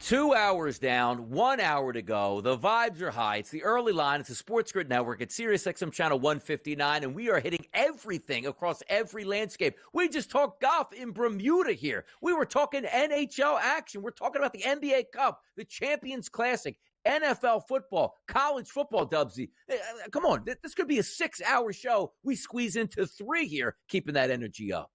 2 hours down, 1 hour to go. The vibes are high. It's the early line. It's the SportsGrid Network. It's SiriusXM Channel 159, and we are hitting everything across every landscape. We just talked golf in Bermuda here. We were talking NHL action. We're talking about the NBA Cup, the Champions Classic, NFL football, college football, Dubsy. Come on, this could be a 6-hour show. We squeeze into 3 here, keeping that energy up.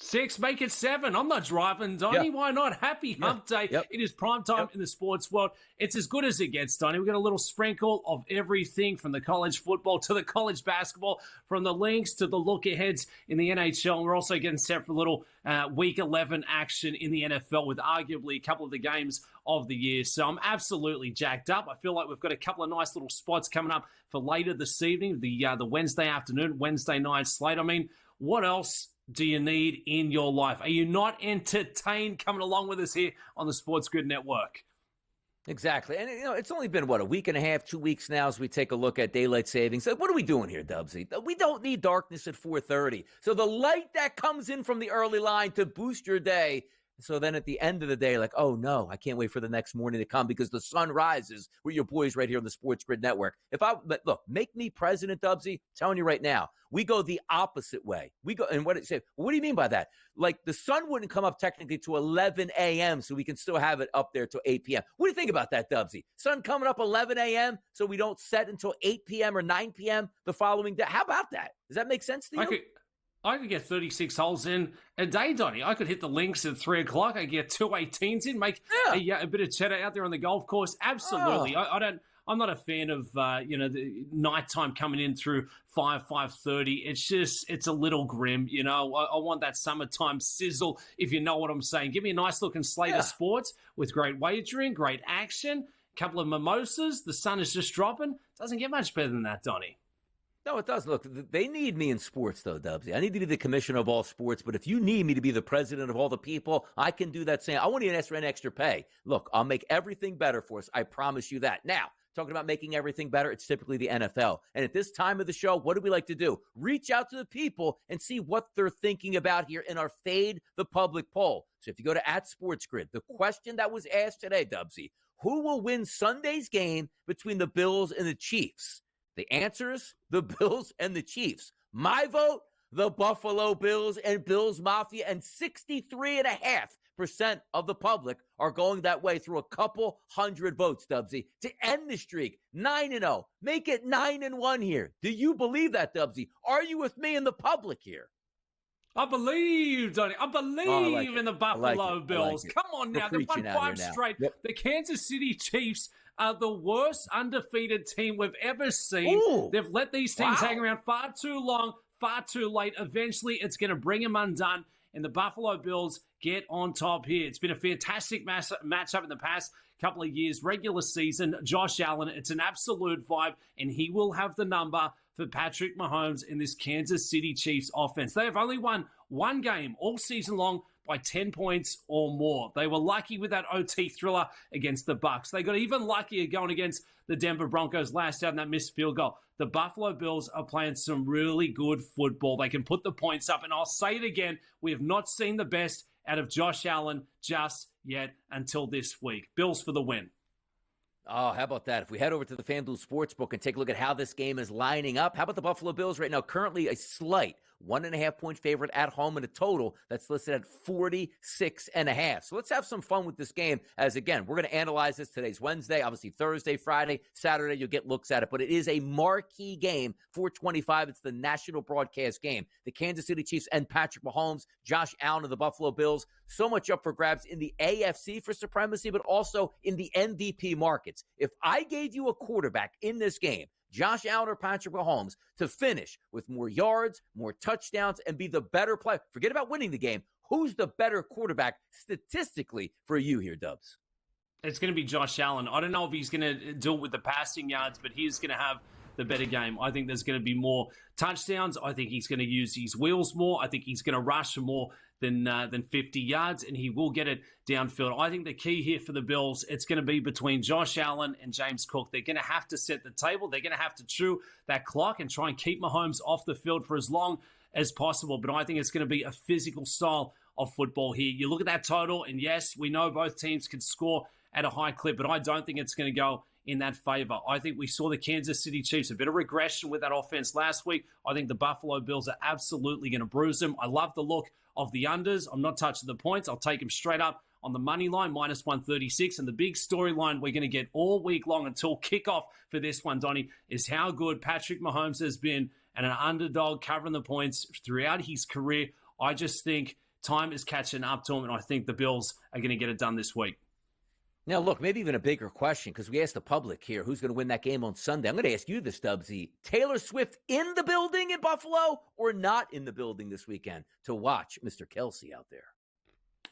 6, make it 7. I'm not driving, Donnie. Yep. Why not? Happy hump day. Yep. It is prime time in the sports world. It's as good as it gets, Donnie. We've got a little sprinkle of everything from the college football to the college basketball, from the links to the look-aheads in the NHL. And we're also getting set for a little Week 11 action in the NFL with arguably a couple of the games of the year. So I'm absolutely jacked up. I feel like we've got a couple of nice little spots coming up for later this evening, the Wednesday afternoon, Wednesday night slate. I mean, what else do you need in your life? Are you not entertained coming along with us here on the SportsGrid Network? Exactly. And, it's only been, a week and a half, 2 weeks now as we take a look at daylight savings. What are we doing here, Dubsy? We don't need darkness at 4:30. So the light that comes in from the early line to boost your day. So then at the end of the day, like, oh, no, I can't wait for the next morning to come because the sun rises with your boys right here on the SportsGrid Network. Look, make me president, Dubsy. I'm telling you right now, we go the opposite way. We go, and what do you mean by that? Like, the sun wouldn't come up technically to 11 a.m., so we can still have it up there till 8 p.m. What do you think about that, Dubsy? Sun coming up 11 a.m., so we don't set until 8 p.m. or 9 p.m. the following day. How about that? Does that make sense to you? I could get 36 holes in a day, Donnie. I could hit the links at 3 o'clock. I get 2 18s in, make a bit of cheddar out there on the golf course. Absolutely. Oh. I'm not a fan of, the nighttime coming in through 5:30. It's a little grim. I want that summertime sizzle, if you know what I'm saying. Give me a nice looking slate of sports with great wagering, great action, a couple of mimosas. The sun is just dropping. Doesn't get much better than that, Donnie. No, it does. Look, they need me in sports, though, Dubsy. I need to be the commissioner of all sports, but if you need me to be the president of all the people, I can do that same. I won't even ask for any extra pay. Look, I'll make everything better for us. I promise you that. Now, talking about making everything better, it's typically the NFL. And at this time of the show, what do we like to do? Reach out to the people and see what they're thinking about here in our Fade the Public poll. So if you go to @SportsGrid, the question that was asked today, Dubsy, who will win Sunday's game between the Bills and the Chiefs? The answers, the Bills and the Chiefs. My vote, the Buffalo Bills and Bills Mafia, and 63.5% of the public are going that way through a couple hundred votes, Dubsy, to end the streak. 9-0. Make it 9-1 here. Do you believe that, Dubsy? Are you with me and the public here? I believe, Donnie. I believe in the Buffalo Bills. Come on now. They've won 5 straight. Yep. The Kansas City Chiefs are the worst undefeated team we've ever seen. Ooh. They've let these teams hang around far too long, far too late. Eventually, it's going to bring them undone, and the Buffalo Bills get on top here. It's been a fantastic matchup in the past couple of years. Regular season, Josh Allen, it's an absolute vibe, and he will have the number for Patrick Mahomes in this Kansas City Chiefs offense. They have only won one game all season long by 10 points or more. They were lucky with that OT thriller against the Bucs. They got even luckier going against the Denver Broncos last out in that missed field goal. The Buffalo Bills are playing some really good football. They can put the points up, and I'll say it again, we have not seen the best out of Josh Allen just yet until this week. Bills for the win. Oh, how about that? If we head over to the FanDuel Sportsbook and take a look at how this game is lining up, how about the Buffalo Bills right now? Currently a slight 1.5-point favorite at home and a total that's listed at 46.5. So let's have some fun with this game as, again, we're going to analyze this. Today's Wednesday, obviously Thursday, Friday, Saturday, you'll get looks at it. But it is a marquee game, 425. It's the national broadcast game. The Kansas City Chiefs and Patrick Mahomes, Josh Allen of the Buffalo Bills. So much up for grabs in the AFC for supremacy, but also in the MVP markets. If I gave you a quarterback in this game, Josh Allen or Patrick Mahomes, to finish with more yards, more touchdowns, and be the better player, forget about winning the game, who's the better quarterback statistically for you here, Dubs? It's going to be Josh Allen. I don't know if he's going to do it with the passing yards, but he's going to have the better game. I think there's going to be more touchdowns. I think he's going to use his wheels more. I think he's going to rush for more than 50 yards, and he will get it downfield. I think the key here for the Bills, it's going to be between Josh Allen and James Cook. They're going to have to set the table. They're going to have to chew that clock and try and keep Mahomes off the field for as long as possible. But I think it's going to be a physical style of football here. You look at that total, and yes, we know both teams can score at a high clip, but I don't think it's going to go in that favor. I think we saw the Kansas City Chiefs, a bit of regression with that offense last week. I think the Buffalo Bills are absolutely going to bruise them. I love the look of the unders. I'm not touching the points. I'll take them straight up on the money line, minus 136. And the big storyline we're going to get all week long until kickoff for this one, Donnie, is how good Patrick Mahomes has been and an underdog covering the points throughout his career. I just think time is catching up to him, and I think the Bills are going to get it done this week. Now, look, maybe even a bigger question, because we asked the public here who's going to win that game on Sunday. I'm going to ask you this, Dubsy. Taylor Swift in the building in Buffalo or not in the building this weekend to watch Mr. Kelsey out there?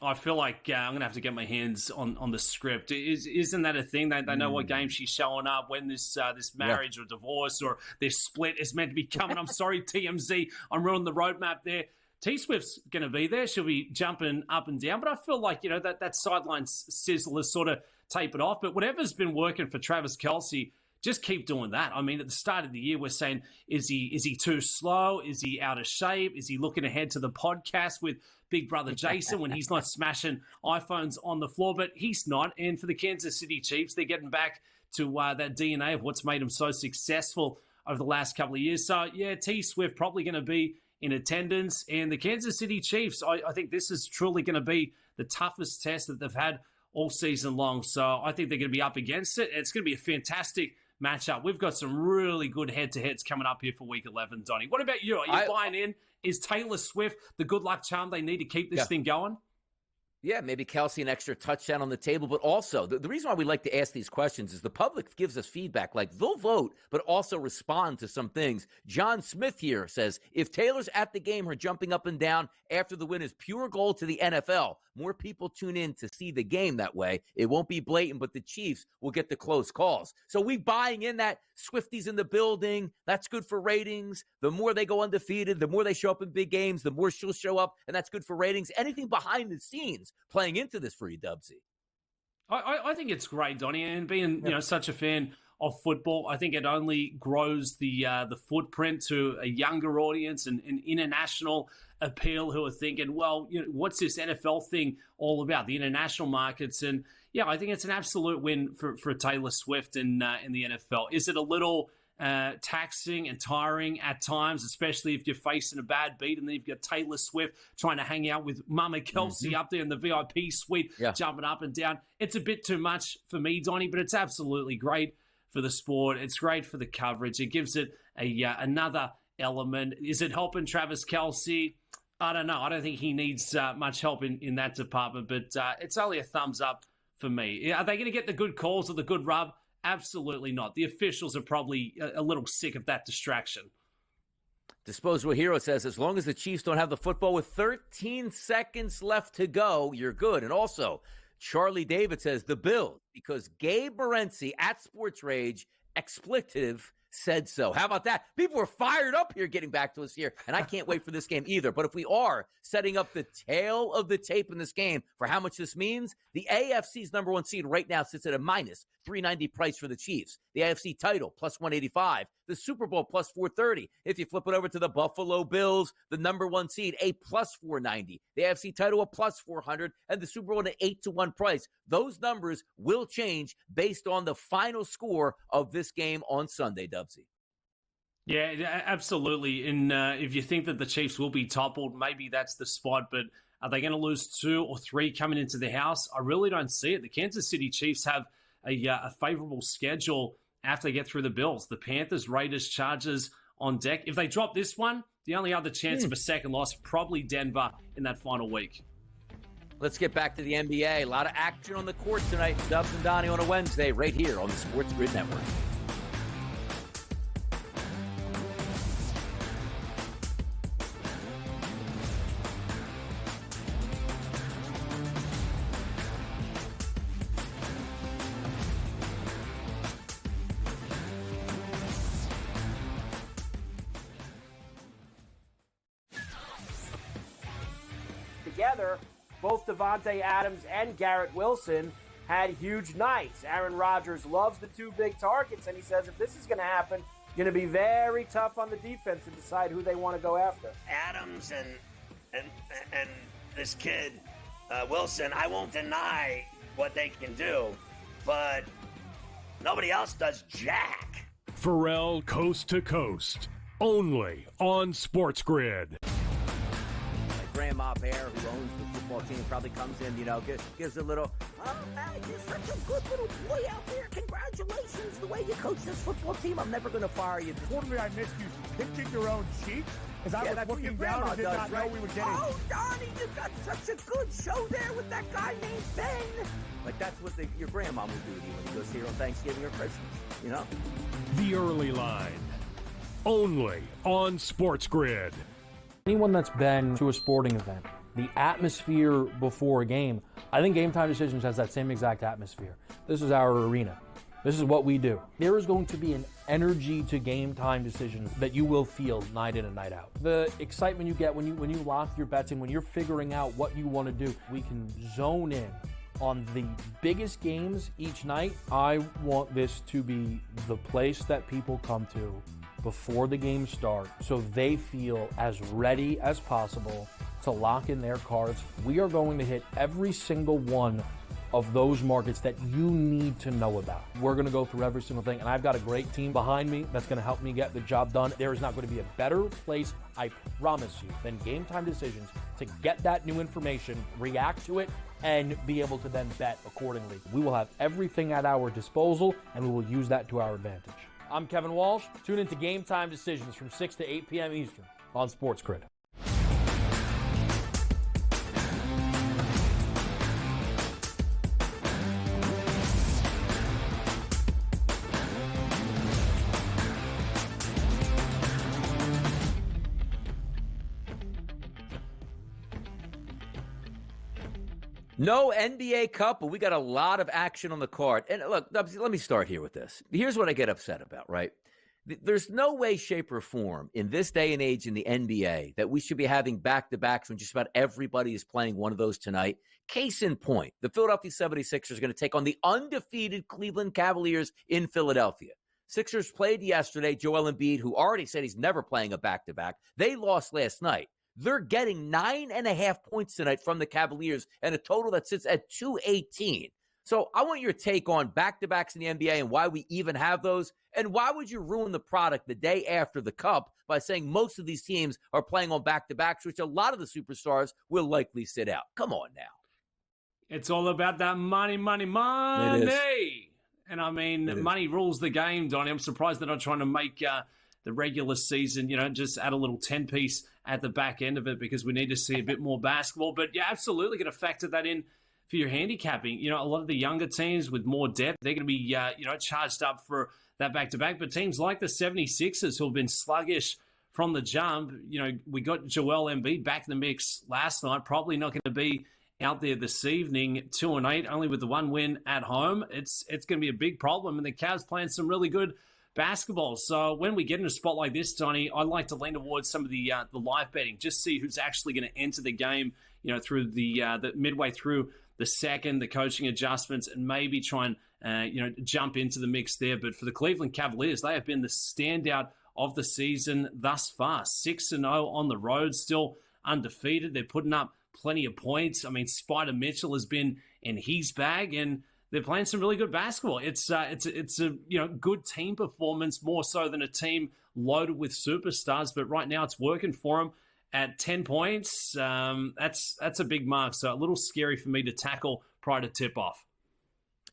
I feel like I'm going to have to get my hands on the script. Isn't that a thing? They know what game she's showing up, when this marriage or divorce or this split is meant to be coming. I'm sorry, TMZ. I'm ruining the roadmap there. T-Swift's going to be there. She'll be jumping up and down. But I feel like, that sideline sizzle has sort of tapered off. But whatever's been working for Travis Kelce, just keep doing that. I mean, at the start of the year, we're saying, is he too slow? Is he out of shape? Is he looking ahead to the podcast with Big Brother Jason when he's not smashing iPhones on the floor? But he's not. And for the Kansas City Chiefs, they're getting back to that DNA of what's made them so successful over the last couple of years. So, yeah, T-Swift probably going to be in attendance. And the Kansas City Chiefs, I think this is truly going to be the toughest test that they've had all season long. So I think they're going to be up against it. It's going to be a fantastic matchup. We've got some really good head-to-heads coming up here for Week 11, Donnie. What about you? Are you buying in? Is Taylor Swift the good luck charm they need to keep this thing going? Yeah, maybe Kelsey an extra touchdown on the table. But also, the reason why we like to ask these questions is the public gives us feedback. Like, they'll vote, but also respond to some things. John Smith here says, if Taylor's at the game, her jumping up and down after the win is pure gold to the NFL. More people tune in to see the game that way. It won't be blatant, but the Chiefs will get the close calls. So we buying in that Swifties in the building. That's good for ratings. The more they go undefeated, the more they show up in big games, the more she'll show up, and that's good for ratings. Anything behind the scenes playing into this for you, Dubsy? I think it's great, Donnie, and being such a fan of football, I think it only grows the footprint to a younger audience and an international appeal who are thinking, well, what's this NFL thing all about? The international markets, and I think it's an absolute win for Taylor Swift in the NFL. Is it a little taxing and tiring at times, especially if you're facing a bad beat and then you've got Taylor Swift trying to hang out with Mama Kelsey up there in the VIP suite, jumping up and down? It's a bit too much for me, Donnie, but it's absolutely great for the sport. It's great for the coverage. It gives it another element. Is it helping Travis Kelce? I don't know. I don't think he needs much help in that department, but it's only a thumbs up for me. Are they going to get the good calls or the good rub? Absolutely not. The officials are probably a little sick of that distraction. Disposable Hero says, as long as the Chiefs don't have the football with 13 seconds left to go, you're good. And also, Charlie David says, the Bills, because Gabe Morency at Sports Rage, expletive, said so. How about that? People are fired up here getting back to us here, and I can't wait for this game either. But if we are setting up the tail of the tape in this game for how much this means, the AFC's number one seed right now sits at a minus 390 price for the Chiefs. The AFC title, plus 185. The Super Bowl, plus 430. If you flip it over to the Buffalo Bills, the number one seed, a plus 490. The AFC title, a plus 400. And the Super Bowl, an 8-1 price. Those numbers will change based on the final score of this game on Sunday, Dubsy. Yeah, absolutely. And if you think that the Chiefs will be toppled, maybe that's the spot. But are they going to lose 2 or 3 coming into the house? I really don't see it. The Kansas City Chiefs have a favorable schedule after they get through the Bills. The Panthers, Raiders, Chargers on deck. If they drop this one, the only other chance of a second loss, probably Denver in that final week. Let's get back to the NBA. A lot of action on the court tonight. Dubs and Donnie on a Wednesday right here on the SportsGrid Network. Together, both Davante Adams and Garrett Wilson had huge nights. Aaron Rodgers loves the 2 big targets, and he says if this is going to happen, it's going to be very tough on the defense to decide who they want to go after. Adams and this kid, Wilson, I won't deny what they can do. but nobody else does jack. Pharrell Coast to Coast, only on SportsGrid. My grandma Bear, who owns the football team, probably comes in, gives a little, "Oh, man, you're such a good little boy out there. Congratulations, the way you coach this football team. I'm never going to fire you." Totally, I missed you. Pinching your own cheeks as I was looking down and did not know we were getting. "Oh, Donnie, you got such a good show there with that guy named Ben." Like, that's what your grandma would do to you when you go see her on Thanksgiving or Christmas, The Early Line, only on SportsGrid. Anyone that's been to a sporting event, the atmosphere before a game, I think Game Time Decisions has that same exact atmosphere. This is our arena. This is what we do. There is going to be an energy to Game Time Decisions that you will feel night in and night out. The excitement you get when you lock your bets in, when you're figuring out what you want to do, we can zone in on the biggest games each night. I want this to be the place that people come to before the games start so they feel as ready as possible to lock in their cards. We are going to hit every single one of those markets that you need to know about. We're going to go through every single thing, and I've got a great team behind me that's going to help me get the job done. There is not going to be a better place, I promise you, than Game Time Decisions to get that new information, react to it, and be able to then bet accordingly. We will have everything at our disposal, and we will use that to our advantage. I'm Kevin Walsh. Tune into Game Time Decisions from 6 to 8 p.m. Eastern on SportsGrid. No NBA Cup, but we got a lot of action on the card. And look, let me start here with this. Here's what I get upset about, right? There's no way, shape, or form in this day and age in the NBA that we should be having back-to-backs when just about everybody is playing one of those tonight. Case in point, the Philadelphia 76ers are going to take on the undefeated Cleveland Cavaliers in Philadelphia. Sixers played yesterday. Joel Embiid, who already said he's never playing a back-to-back, they lost last night. They're getting 9.5 points tonight from the Cavaliers and a total that sits at 218. So I want your take on back-to-backs in the NBA and why we even have those. And why would you ruin the product the day after the Cup by saying most of these teams are playing on back-to-backs, which a lot of the superstars will likely sit out? Come on now. It's all about that money. And I mean, money rules the game, Donnie. I'm surprised they're not trying to make the regular season, just add a little 10-piece at the back end of it because we need to see a bit more basketball. But you're absolutely going to factor that in for your handicapping. A lot of the younger teams with more depth, they're going to be, charged up for that back-to-back. But teams like the 76ers who have been sluggish from the jump, we got Joel Embiid back in the mix last night, probably not going to be out there this evening, 2-8, only with the one win at home. It's going to be a big problem, and the Cavs playing some really good basketball. So when we get in a spot like this, Donnie, I like to lean towards some of the live betting, just see who's actually going to enter the game, through the midway through the second, the coaching adjustments, and maybe try and jump into the mix there. But for the Cleveland Cavaliers, they have been the standout of the season thus far. 6-0 on the road, still undefeated. They're putting up plenty of points. I mean, Spider Mitchell has been in his bag, and they're playing some really good basketball. It's a good team performance, more so than a team loaded with superstars. But right now, it's working for them at 10 points. That's a big mark. So a little scary for me to tackle prior to tip off.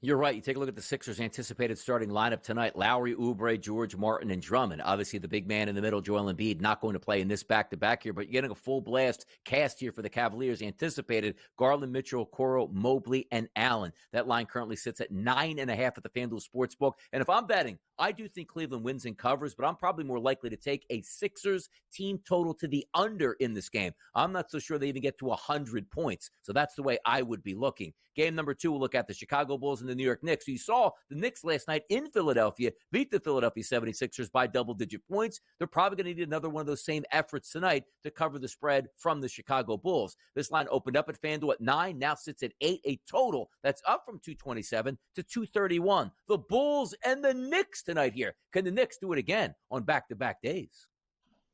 You're right. You take a look at the Sixers' anticipated starting lineup tonight. Lowry, Oubre, George, Martin, and Drummond. Obviously, the big man in the middle, Joel Embiid, not going to play in this back-to-back here, but you're getting a full blast cast here for the Cavaliers. Anticipated Garland, Mitchell, Okoro, Mobley, and Allen. That line currently sits at 9.5 at the FanDuel Sportsbook. And if I'm betting, I do think Cleveland wins and covers, but I'm probably more likely to take a Sixers team total to the under in this game. I'm not so sure they even get to 100 points. So that's the way I would be looking. Game number 2, we'll look at the Chicago Bulls and the New York Knicks. You saw the Knicks last night in Philadelphia beat the Philadelphia 76ers by double-digit points. They're probably going to need another one of those same efforts tonight to cover the spread from the Chicago Bulls. This line opened up at FanDuel at 9, now sits at 8, a total that's up from 227 to 231. The Bulls and the Knicks tonight here. Can the Knicks do it again on back-to-back days?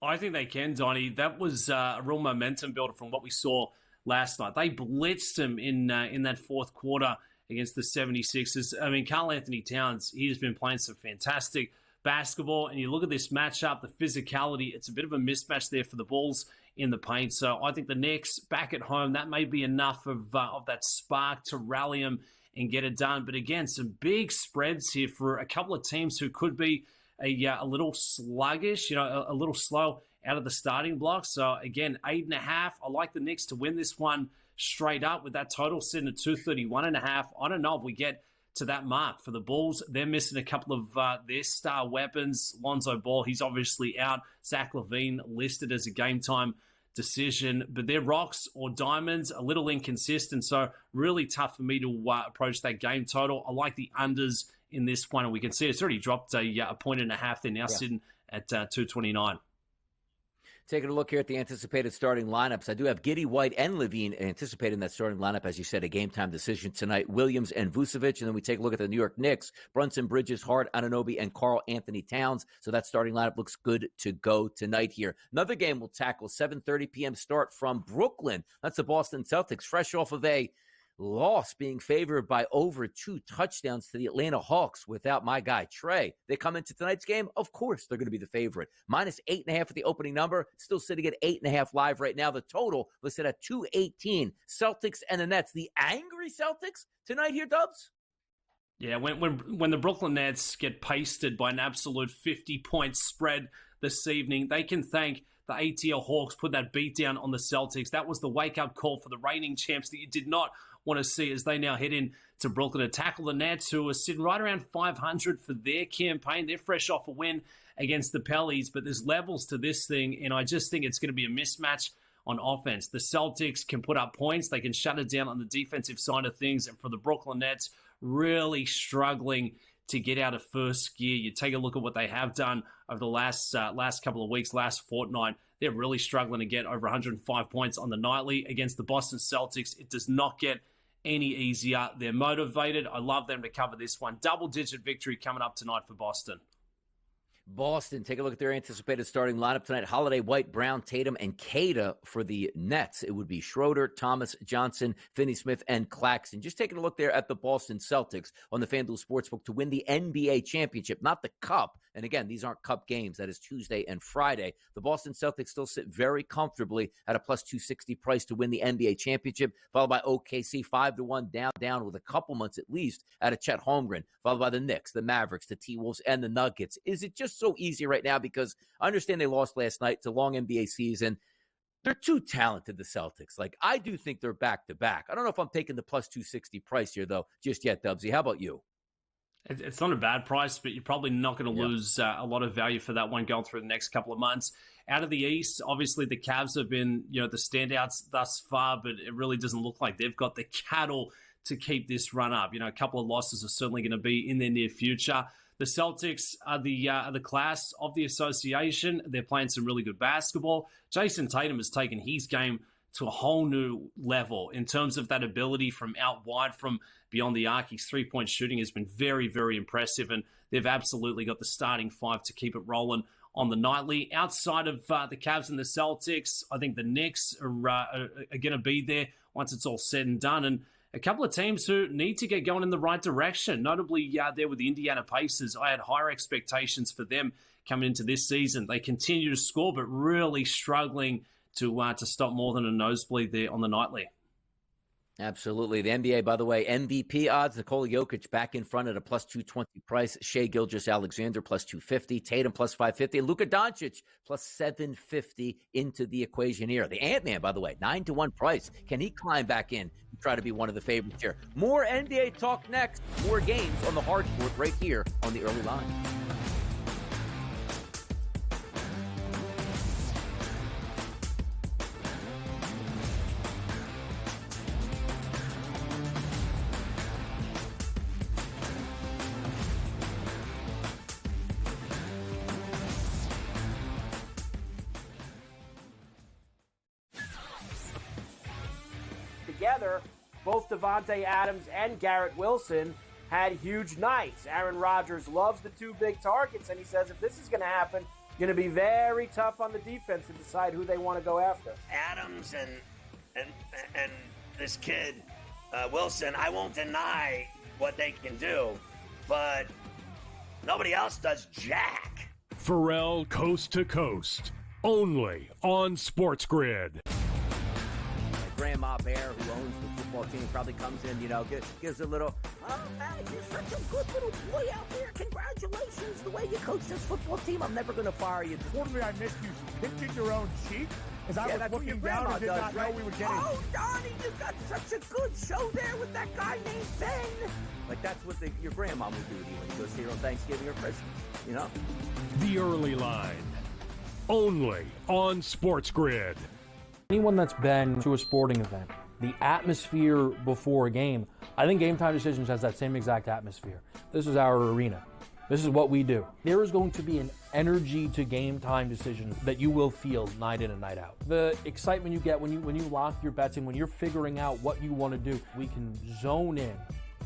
I think they can, Donnie. That was a real momentum builder from what we saw last night. They blitzed them in that fourth quarter against the 76ers. I mean, Karl Anthony Towns, he has been playing some fantastic basketball. And you look at this matchup, the physicality, it's a bit of a mismatch there for the Bulls in the paint. So I think the Knicks back at home, that may be enough of that spark to rally them and get it done. But again, some big spreads here for a couple of teams who could be a little sluggish, a little slow out of the starting block. So again, 8.5. I like the Knicks to win this one straight up with that total sitting at 231.5. I don't know if we get to that mark for the Bulls. They're missing a couple of their star weapons. Lonzo Ball, he's obviously out. Zach LaVine listed as a game time decision, but their rocks or diamonds a little inconsistent. So really tough for me to approach that game total. I like the unders in this one, and we can see it's already dropped a 1.5. They're now sitting at 229. Taking a look here at the anticipated starting lineups, I do have Giddey, White, and Levine anticipating that starting lineup. As you said, a game-time decision tonight. Williams and Vucevic, and then we take a look at the New York Knicks. Brunson, Bridges, Hart, Anunoby, and Karl Anthony Towns. So that starting lineup looks good to go tonight here. Another game we'll tackle, 7:30 p.m. start from Brooklyn. That's the Boston Celtics, fresh off of a loss, being favored by over 2 touchdowns to the Atlanta Hawks without my guy Trey. They come into tonight's game, of course they're going to be the favorite. Minus 8.5 at the opening number, still sitting at 8.5 live right now. The total listed at 218. Celtics and the Nets, the angry Celtics tonight here, Dubs? Yeah, when the Brooklyn Nets get pasted by an absolute 50-point spread this evening, they can thank the ATL Hawks, put that beat down on the Celtics. That was the wake-up call for the reigning champs that you did not want to see as they now head in to Brooklyn to tackle the Nets, who are sitting right around 500 for their campaign. They're fresh off a win against the Pellies, but there's levels to this thing, and I just think it's going to be a mismatch on offense. The Celtics can put up points. They can shut it down on the defensive side of things, and for the Brooklyn Nets, really struggling to get out of first gear. You take a look at what they have done over the last couple of weeks, last fortnight. They're really struggling to get over 105 points on the nightly against the Boston Celtics. It does not get any easier. They're motivated. I love them to cover this one. Double-digit victory coming up tonight for Boston. Boston, take a look at their anticipated starting lineup tonight. Holiday, White, Brown, Tatum, and Cada for the Nets. It would be Schroeder, Thomas, Johnson, Finney-Smith, and Claxton. Just taking a look there at the Boston Celtics on the FanDuel Sportsbook to win the NBA championship, not the Cup. And again, these aren't Cup games. That is Tuesday and Friday. The Boston Celtics still sit very comfortably at a plus 260 price to win the NBA championship, followed by OKC 5-1 down with a couple months at least at a Chet Holmgren, followed by the Knicks, the Mavericks, the T-Wolves, and the Nuggets. Is it just so easy right now? Because I understand they lost last night. It's a long NBA season. They're too talented, the Celtics. Like, I do think they're back-to-back. I don't know if I'm taking the plus 260 price here, though, just yet, Dubsy. How about you? It's not a bad price, but you're probably not going to lose a lot of value for that one going through the next couple of months. Out of the East, obviously the Cavs have been, the standouts thus far, but it really doesn't look like they've got the cattle to keep this run up. A couple of losses are certainly going to be in their near future. The Celtics are the class of the association. They're playing some really good basketball. Jason Tatum has taken his game to a whole new level in terms of that ability from out wide, from beyond the arc. His three-point shooting has been very, very impressive, and they've absolutely got the starting five to keep it rolling on the nightly. Outside of the Cavs and the Celtics, I think the Knicks are going to be there once it's all said and done. And a couple of teams who need to get going in the right direction, notably there with the Indiana Pacers. I had higher expectations for them coming into this season. They continue to score, but really struggling to stop more than a nosebleed there on the nightly. Absolutely. The NBA, by the way, MVP odds, Nikola Jokic back in front at a plus 220 price. Shai Gilgeous-Alexander plus 250. Tatum plus 550. And Luka Doncic plus 750 into the equation here. The Ant-Man, by the way, 9-1 price. Can he climb back in and try to be one of the favorites here? More NBA talk next. More games on the hard court right here on the early line. Together, both Davante Adams and Garrett Wilson had huge nights. Aaron Rodgers loves the two big targets, and he says if this is going to happen, going to be very tough on the defense to decide who they want to go after. Adams and this kid, Wilson, I won't deny what they can do, but nobody else does jack. Pharrell Coast to Coast, only on SportsGrid. Grandma Bear, who owns the football team, probably comes in, gives a little, "Oh, man, you're such a good little boy out there. Congratulations, the way you coach this football team. I'm never going to fire you." Totally, I missed you pinching your own cheek as I was looking down and did not know we were getting. "Oh, Donnie, you got such a good show there with that guy named Ben." Like, that's what your grandma would do to you when you go see her on Thanksgiving or Christmas, The Early Line, only on SportsGrid. Anyone that's been to a sporting event, the atmosphere before a game, I think Game Time Decisions has that same exact atmosphere. This is our arena. This is what we do. There is going to be an energy to Game Time Decisions that you will feel night in and night out. The excitement you get when you lock your bets in, when you're figuring out what you want to do, we can zone in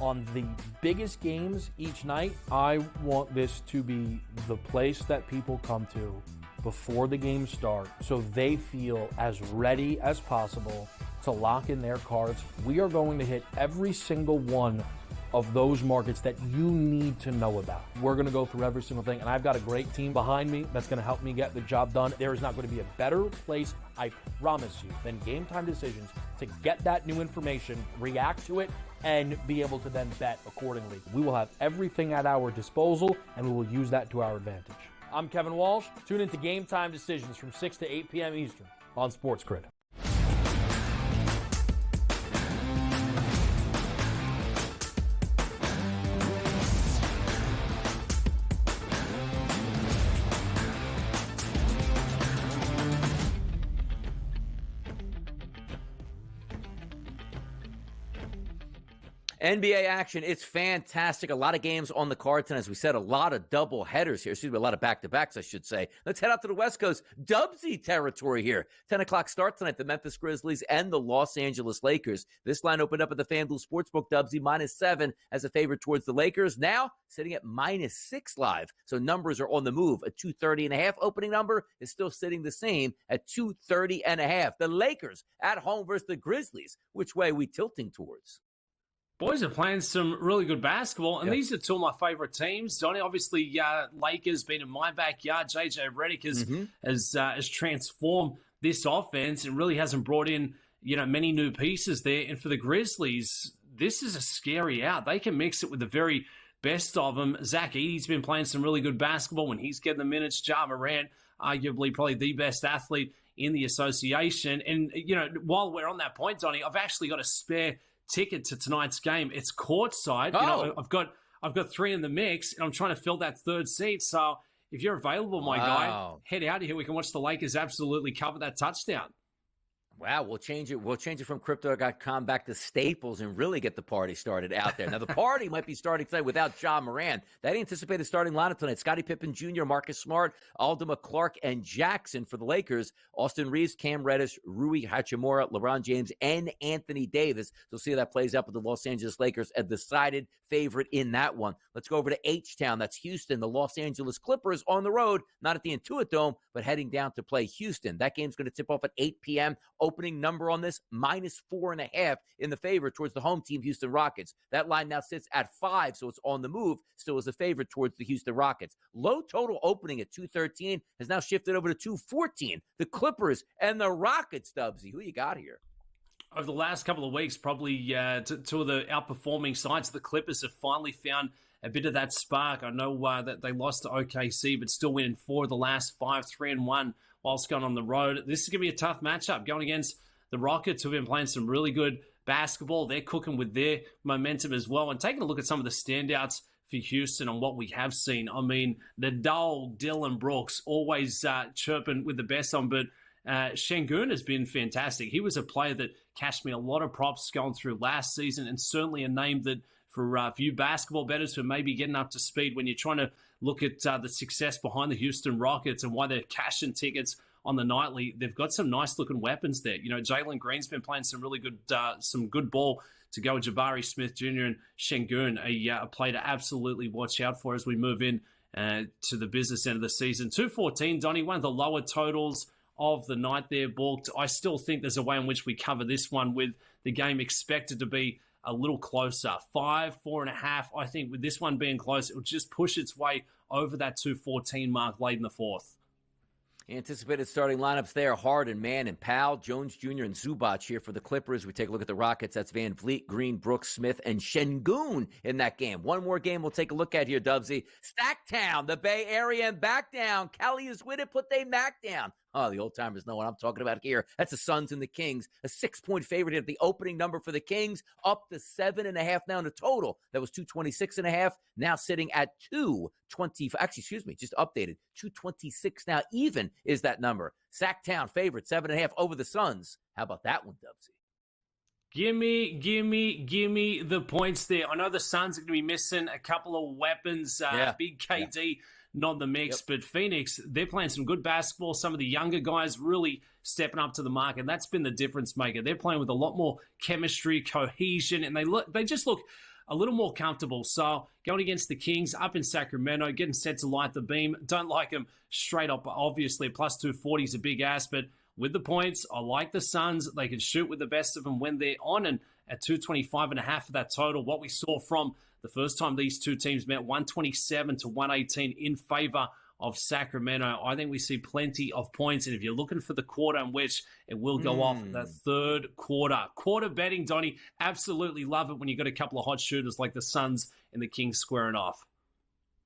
on the biggest games each night. I want this to be the place that people come to before the games start so they feel as ready as possible to lock in their cards. We are going to hit every single one of those markets that you need to know about. We're going to go through every single thing, and I've got a great team behind me that's going to help me get the job done. There is not going to be a better place, I promise you, than Game Time Decisions to get that new information, react to it, and be able to then bet accordingly. We will have everything at our disposal, and we will use that to our advantage. I'm Kevin Walsh. Tune into Game Time Decisions from 6 to 8 p.m. Eastern on SportsGrid. NBA action, it's fantastic. A lot of games on the card tonight. As we said, a lot of double headers here. Excuse me, a lot of back-to-backs, I should say. Let's head out to the West Coast. Dubsy territory here. 10 o'clock start tonight. The Memphis Grizzlies and the Los Angeles Lakers. This line opened up at the FanDuel Sportsbook. Dubsy -7 as a favorite towards the Lakers. Now sitting at -6 live. So numbers are on the move. A 230.5 opening number is still sitting the same at 230.5. The Lakers at home versus the Grizzlies. Which way are we tilting towards? Boys are playing some really good basketball, and these are two of my favorite teams. Donnie, obviously, Lakers been in my backyard. JJ Redick has transformed this offense and really hasn't brought in many new pieces there. And for the Grizzlies, this is a scary out. They can mix it with the very best of them. Zach Edey's been playing some really good basketball when he's getting the minutes. Ja Morant, arguably probably the best athlete in the association. And while we're on that point, Donnie, I've actually got a spare ticket to tonight's game. It's courtside. I've got 3 in the mix, and I'm trying to fill that third seat. So if you're available, my guy, head out of here. We can watch the Lakers absolutely cover that touchdown. Wow, we'll change it. We'll change it from Crypto.com back to Staples and really get the party started out there. Now, the party might be starting tonight without Ja Morant. That anticipated starting lineup tonight: Scottie Pippen Jr., Marcus Smart, Aldama Clark, and Jackson for the Lakers. Austin Reeves, Cam Reddish, Rui Hachimura, LeBron James, and Anthony Davis. So we'll see how that plays out with the Los Angeles Lakers, a decided favorite in that one. Let's go over to H-Town. That's Houston. The Los Angeles Clippers on the road, not at the Intuit Dome, but heading down to play Houston. That game's going to tip off at 8 p.m. Opening number on this, -4.5 in the favor towards the home team, Houston Rockets. That line now sits at 5, so it's on the move, still as a favorite towards the Houston Rockets. Low total opening at 213 has now shifted over to 214. The Clippers and the Rockets, Dubsy. Who you got here? Over the last couple of weeks, probably two of the outperforming sides, the Clippers have finally found a bit of that spark. I know that they lost to OKC, but still winning 4 of the last 5, 3-1 whilst going on the road. This is going to be a tough matchup going against the Rockets, who have been playing some really good basketball. They're cooking with their momentum as well. And taking a look at some of the standouts for Houston and what we have seen. I mean, the dog, Dylan Brooks, always chirping with the best on, but Şengün has been fantastic. He was a player that cashed me a lot of props going through last season, and certainly a name that for you basketball bettors who may be getting up to speed when you're trying to look at the success behind the Houston Rockets and why they're cashing tickets on the nightly. They've got some nice-looking weapons there. Jalen Green's been playing some really good ball to go with Jabari Smith Jr. and Şengün, a player to absolutely watch out for as we move in to the business end of the season. 214, Donnie, one of the lower totals of the night there booked. I still think there's a way in which we cover this one with the game expected to be a little closer. 5, 4.5. I think with this one being close, it will just push its way over that 214 mark late in the fourth. Anticipated starting lineups there: Harden, Mann, and Powell, Jones Jr. and Zubac here for the Clippers. We take a look at the Rockets. That's Van Vliet, Green, Brooks, Smith, and Şengün in that game. One more game we'll take a look at here, Dubsy. Stacktown, the Bay Area, and back down. Cali is with it, put they Mac down. Oh, the old-timers know what I'm talking about here. That's the Suns and the Kings. A 6-point favorite at the opening number for the Kings, up to 7.5 now in the total. That was 226.5, now sitting at 220. Actually, excuse me, just updated. 226 now even is that number. Sacktown favorite, 7.5 over the Suns. How about that one, Dubsy? Gimme the points there. I know the Suns are going to be missing a couple of weapons. Big KD. Not the mix, but Phoenix, they're playing some good basketball. Some of the younger guys really stepping up to the mark, and that's been the difference maker. They're playing with a lot more chemistry, cohesion, and they just look a little more comfortable. So going against the Kings up in Sacramento, getting set to light the beam. Don't like them straight up. Obviously, plus 240 is a big ass, but with the points, I like the Suns. They can shoot with the best of them when they're on, and at 225.5 for that total, what we saw from the first time these two teams met, 127 to 118 in favor of Sacramento. I think we see plenty of points, and if you're looking for the quarter in which it will go off, the third quarter. Quarter betting, Donnie, absolutely love it when you got a couple of hot shooters like the Suns and the Kings squaring off.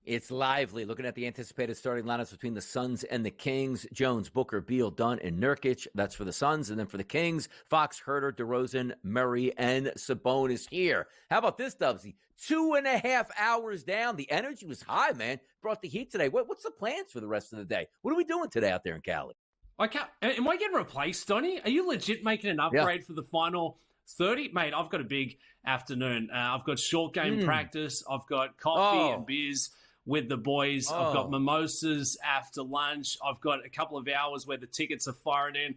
It's lively. Looking at the anticipated starting lineups between the Suns and the Kings: Jones, Booker, Beal, Dunn, and Nurkic. That's for the Suns. And then for the Kings, Fox, Herter, DeRozan, Murray, and Sabonis here. How about this, Dubsy? 2.5 hours down. The energy was high, man. Brought the heat today. What's the plans for the rest of the day? What are we doing today out there in Cali? Am I getting replaced, Donnie? Are you legit making an upgrade for the final 30? Mate, I've got a big afternoon. I've got short game practice. I've got coffee and beers with the boys. I've got mimosas after lunch. I've got a couple of hours where the tickets are firing in.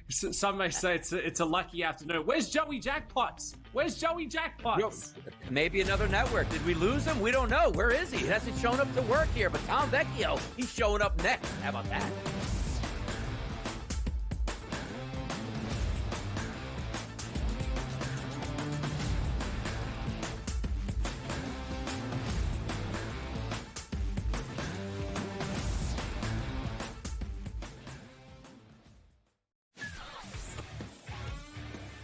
Some may say it's a lucky afternoon. Where's Joey Jackpots? Yo, maybe another network. Did we lose him? We don't know. Where is he? He hasn't shown up to work here. But Tom Vecchio, he's showing up next. How about that?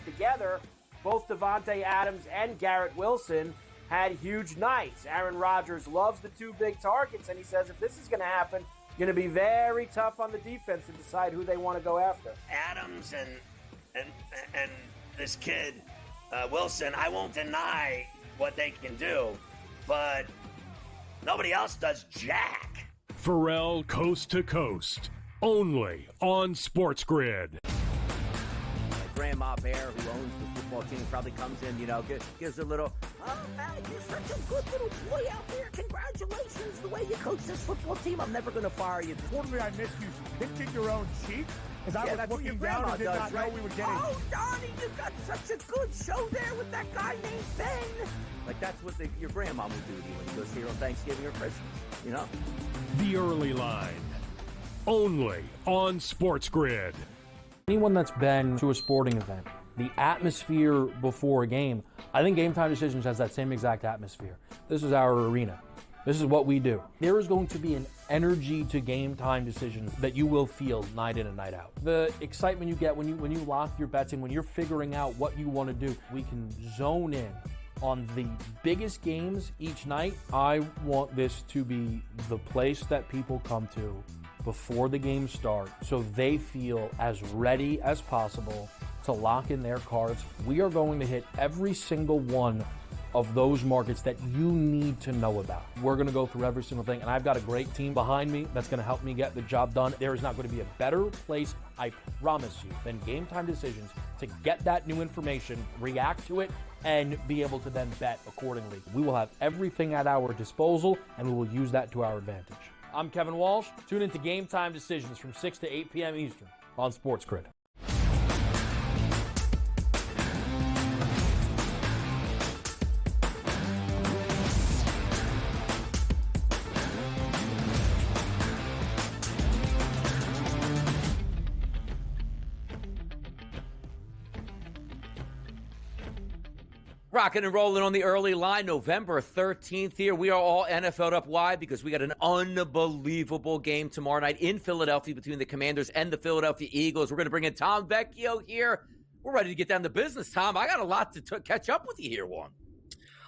Together, both Davante Adams and Garrett Wilson had huge nights. Aaron Rodgers loves the two big targets, and he says if this is going to happen, going to be very tough on the defense to decide who they want to go after. Adams and this kid, Wilson, I won't deny what they can do, but nobody else does jack. Pharrell Coast to Coast, only on SportsGrid. Grandma Bear, who owns the football team, probably comes in, gives a little, "Oh, man, you're such a good little boy out there. Congratulations, the way you coach this football team. I'm never going to fire you." Quarterly, I missed you pinching your own cheek as I was looking down and did not know we were getting. "Oh, Donnie, you got such a good show there with that guy named Ben." Like, that's what your grandma would do to you when you go see her on Thanksgiving or Christmas, The Early Line, only on SportsGrid. Anyone that's been to a sporting event, the atmosphere before a game, I think Game Time Decisions has that same exact atmosphere. This is our arena. This is what we do. There is going to be an energy to Game Time Decisions that you will feel night in and night out. The excitement you get when you lock your bets in, when you're figuring out what you want to do, we can zone in on the biggest games each night. I want this to be the place that people come to before the game starts so they feel as ready as possible to lock in their cards. We are going to hit every single one of those markets that you need to know about. We're going to go through every single thing, and I've got a great team behind me that's going to help me get the job done. There is not going to be a better place, I promise you, than Game Time Decisions to get that new information, react to it, and be able to then bet accordingly. We will have everything at our disposal, and we will use that to our advantage. I'm Kevin Walsh. Tune into Game Time Decisions from 6 to 8 p.m. Eastern on SportsGrid. Rocking and rolling on the early line, November 13th here. We are all NFL'd up. Why? Because we got an unbelievable game tomorrow night in Philadelphia between the Commanders and the Philadelphia Eagles. We're going to bring in Tom Vecchio here. We're ready to get down to business, Tom. I got a lot to catch up with you here, Juan.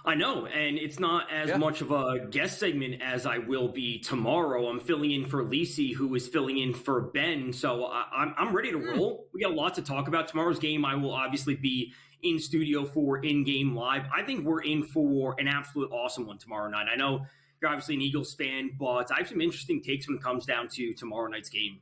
I know, and it's not as much of a guest segment as I will be tomorrow. I'm filling in for Lisi, who is filling in for Ben, so I'm ready to roll. We got a lot to talk about. Tomorrow's game, I will obviously be in studio for in-game live. I think we're in for an absolute awesome one tomorrow night. I know you're obviously an Eagles fan, but I have some interesting takes when it comes down to tomorrow night's game.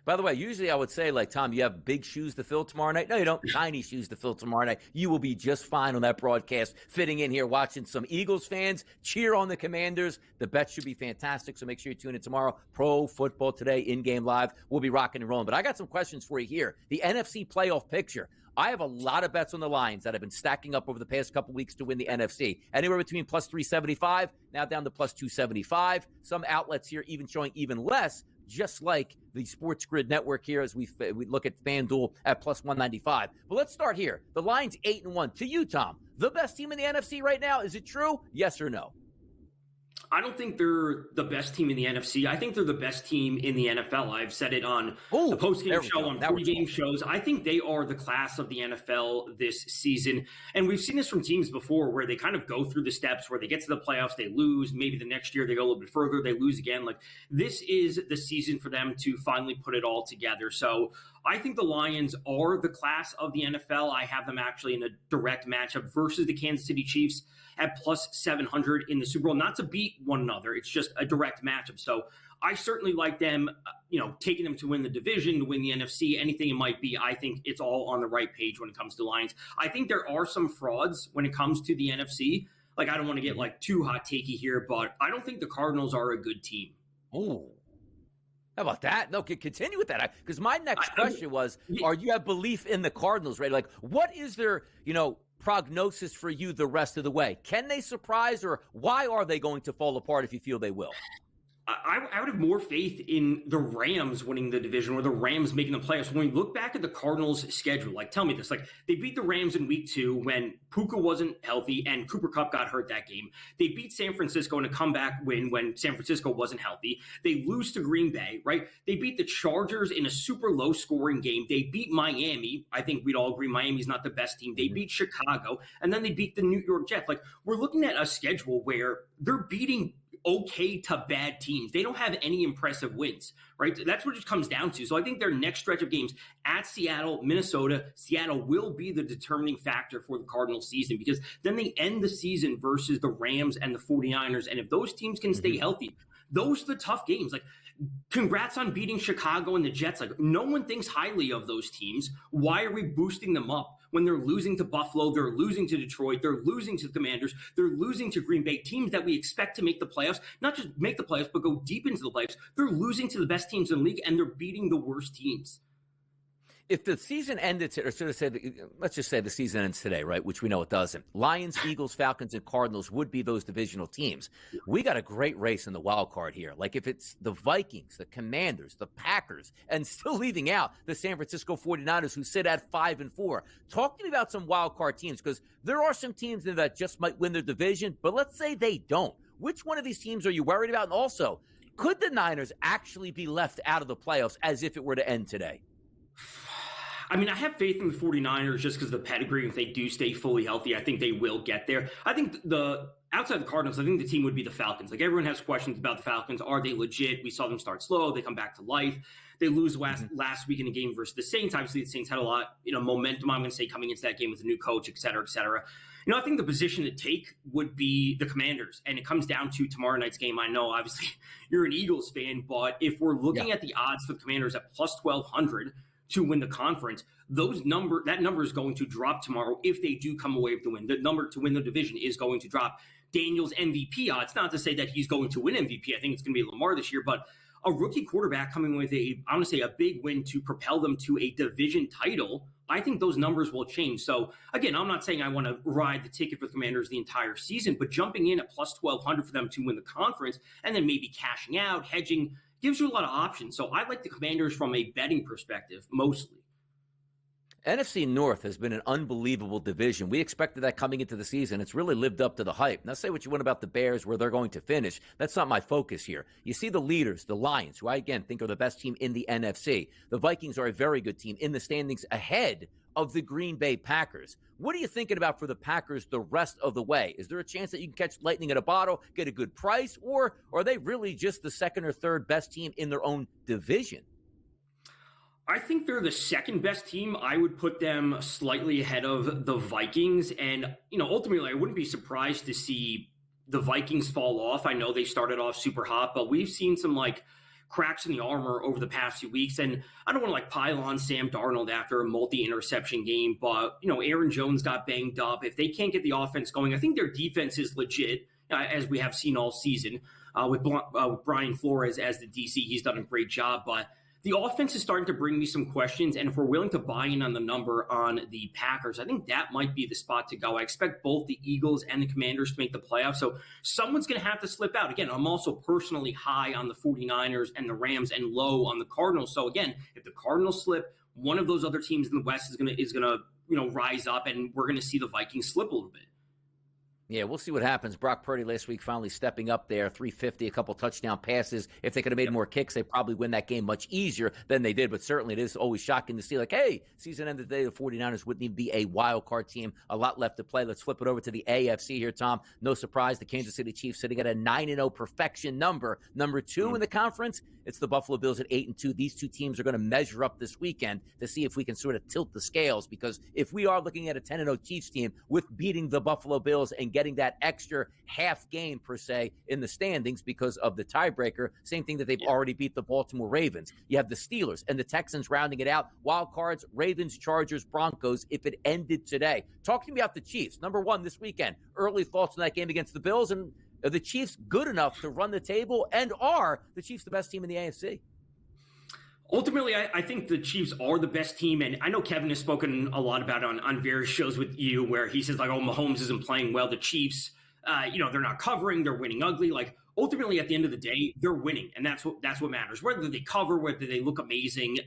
By the way, usually I would say, like, Tom, you have big shoes to fill tomorrow night. No, you don't. Tiny shoes to fill tomorrow night. You will be just fine on that broadcast, fitting in here, watching some Eagles fans cheer on the Commanders. The bets should be fantastic, so make sure you tune in tomorrow. Pro Football Today, in-game live. We'll be rocking and rolling. But I got some questions for you here. The NFC playoff picture. I have a lot of bets on the Lions that have been stacking up over the past couple weeks to win the NFC. Anywhere between plus 375, now down to plus 275. Some outlets here even showing even less, just like the SportsGrid network here as we look at FanDuel at plus 195. But let's start here. The Lions 8-1. To you, Tom, the best team in the NFC right now. Is it true? Yes or no? I don't think they're the best team in the NFC. I think they're the best team in the NFL. I've said it on the post-game show, on pre-game shows. I think they are the class of the NFL this season. And we've seen this from teams before where they kind of go through the steps where they get to the playoffs, they lose. Maybe the next year they go a little bit further, they lose again. Like, this is the season for them to finally put it all together. So I think the Lions are the class of the NFL. I have them actually in a direct matchup versus the Kansas City Chiefs at plus 700 in the Super Bowl, not to beat one another. It's just a direct matchup. So I certainly like them, taking them to win the division, to win the NFC, anything it might be. I think it's all on the right page when it comes to Lions. I think there are some frauds when it comes to the NFC. Like, I don't want to get too hot takey here, but I don't think the Cardinals are a good team. Oh, how about that? No, continue with that. Because my next question was, are you have belief in the Cardinals, right? Like, what is their, prognosis for you the rest of the way? Can they surprise, or why are they going to fall apart if you feel they will? I would have more faith in the Rams winning the division or the Rams making the playoffs. When we look back at the Cardinals' schedule, tell me this, they beat the Rams in week 2 when Puka wasn't healthy and Cooper Kupp got hurt that game. They beat San Francisco in a comeback win when San Francisco wasn't healthy. They lose to Green Bay, right? They beat the Chargers in a super low-scoring game. They beat Miami. I think we'd all agree Miami's not the best team. They beat Chicago, and then they beat the New York Jets. We're looking at a schedule where they're beating okay to bad teams. They don't have any impressive wins, right? That's what it comes down to. So I think their next stretch of games at Seattle, Minnesota, Seattle will be the determining factor for the Cardinals season, because then they end the season versus the Rams and the 49ers. And if those teams can stay healthy, those are the tough games. Congrats on beating Chicago and the Jets. No one thinks highly of those teams. Why are we boosting them up when they're losing to Buffalo, they're losing to Detroit, they're losing to the Commanders, they're losing to Green Bay, teams that we expect to make the playoffs, not just make the playoffs, but go deep into the playoffs. They're losing to the best teams in the league, and they're beating the worst teams. If the season ended, or sort of say, let's just say the season ends today, right, which we know it doesn't, Lions, Eagles, Falcons, and Cardinals would be those divisional teams. We got a great race in the wild card here. If it's the Vikings, the Commanders, the Packers, and still leaving out the San Francisco 49ers, who sit at 5-4. Talk to me about some wild card teams, because there are some teams that just might win their division, but let's say they don't. Which one of these teams are you worried about? And also, could the Niners actually be left out of the playoffs as if it were to end today? I have faith in the 49ers just because of the pedigree. If they do stay fully healthy, I think they will get there. I think outside the Cardinals, I think the team would be the Falcons. Everyone has questions about the Falcons. Are they legit? We saw them start slow. They come back to life. They lose last week in a game versus the Saints. Obviously, the Saints had a lot, momentum, I'm going to say, coming into that game with a new coach, et cetera, et cetera. I think the position to take would be the Commanders, and it comes down to tomorrow night's game. I know, obviously, you're an Eagles fan, but if we're looking at the odds for the Commanders at plus 1,200 to win the conference, that number is going to drop tomorrow if they do come away with the win. The number to win the division is going to drop. Daniel's MVP odds, not to say that he's going to win MVP. I think it's going to be Lamar this year, but a rookie quarterback coming with I want to say a big win to propel them to a division title, I think those numbers will change. So again, I'm not saying I want to ride the ticket for the Commanders the entire season, but jumping in at plus 1,200 for them to win the conference and then maybe cashing out, hedging, gives you a lot of options. So I like the Commanders from a betting perspective, mostly. NFC North has been an unbelievable division. We expected that coming into the season. It's really lived up to the hype. Now, say what you want about the Bears, where they're going to finish. That's not my focus here. You see the leaders, the Lions, who I, again, think are the best team in the NFC. The Vikings are a very good team in the standings ahead of the Green Bay Packers. What are you thinking about for the Packers the rest of the way? Is there a chance that you can catch lightning in a bottle, get a good price, or are they really just the second or third best team in their own division? I think they're the second best team. I would put them slightly ahead of the Vikings. And, ultimately, I wouldn't be surprised to see the Vikings fall off. I know they started off super hot, but we've seen some cracks in the armor over the past few weeks. And I don't want to pile on Sam Darnold after a multi-interception game, but, Aaron Jones got banged up. If they can't get the offense going, I think their defense is legit, as we have seen all season. With Brian Flores as the DC, he's done a great job, but the offense is starting to bring me some questions, and if we're willing to buy in on the number on the Packers, I think that might be the spot to go. I expect both the Eagles and the Commanders to make the playoffs, so someone's going to have to slip out. Again, I'm also personally high on the 49ers and the Rams and low on the Cardinals. So again, if the Cardinals slip, one of those other teams in the West is going to rise up, and we're going to see the Vikings slip a little bit. Yeah, we'll see what happens. Brock Purdy last week finally stepping up there, 350, a couple touchdown passes. If they could have made more kicks, they probably win that game much easier than they did. But certainly it is always shocking to see, hey, season end of the day, the 49ers wouldn't even be a wild card team. A lot left to play. Let's flip it over to the AFC here, Tom. No surprise, the Kansas City Chiefs sitting at a 9-0 perfection number. Number 2 in the conference, it's the Buffalo Bills at 8-2. These two teams are going to measure up this weekend to see if we can sort of tilt the scales, because if we are looking at a 10-0 Chiefs team with beating the Buffalo Bills and getting that extra half game per se in the standings because of the tiebreaker, same thing that they've already beat the Baltimore Ravens. You have the Steelers and the Texans rounding it out. Wild cards, Ravens, Chargers, Broncos, if it ended today. Talk to me about the Chiefs. Number 1 this weekend. Early thoughts on that game against the Bills, and are the Chiefs good enough to run the table, and are the Chiefs the best team in the AFC? Ultimately, I think the Chiefs are the best team, and I know Kevin has spoken a lot about it on various shows with you, where he says, Mahomes isn't playing well. The Chiefs, they're not covering, they're winning ugly. Ultimately, at the end of the day, they're winning, and that's what matters. Whether they cover, whether they look amazing,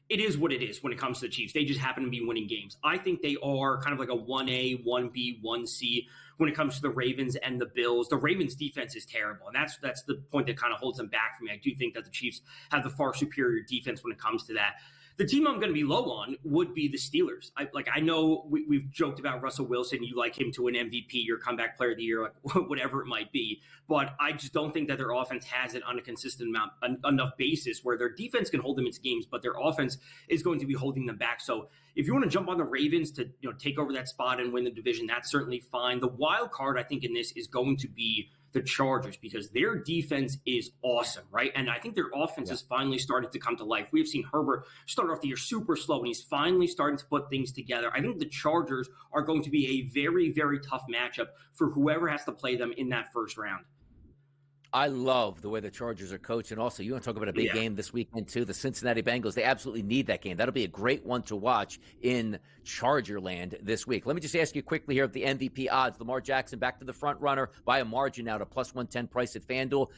it is what it is when it comes to the Chiefs. They just happen to be winning games. I think they are kind of like a 1A, 1B, 1C when it comes to the Ravens and the Bills. The Ravens defense is terrible, and that's the point that kind of holds them back for me. I do think that the Chiefs have the far superior defense when it comes to that. The team I'm going to be low on would be the Steelers. I know we've joked about Russell Wilson. You like him to an MVP, your comeback player of the year, whatever it might be. But I just don't think that their offense has it on a consistent enough basis where their defense can hold them into games, but their offense is going to be holding them back. So if you want to jump on the Ravens to take over that spot and win the division, that's certainly fine. The wild card, I think, in this is going to be the Chargers, because their defense is awesome, right? And I think their offense has finally started to come to life. We have seen Herbert start off the year super slow, and he's finally starting to put things together. I think the Chargers are going to be a very, very tough matchup for whoever has to play them in that first round. I love the way the Chargers are coached. And also, you want to talk about a big game this weekend, too. The Cincinnati Bengals, they absolutely need that game. That'll be a great one to watch in Charger land this week. Let me just ask you quickly here at the MVP odds. Lamar Jackson back to the front runner by a margin now to plus 110 price at FanDuel.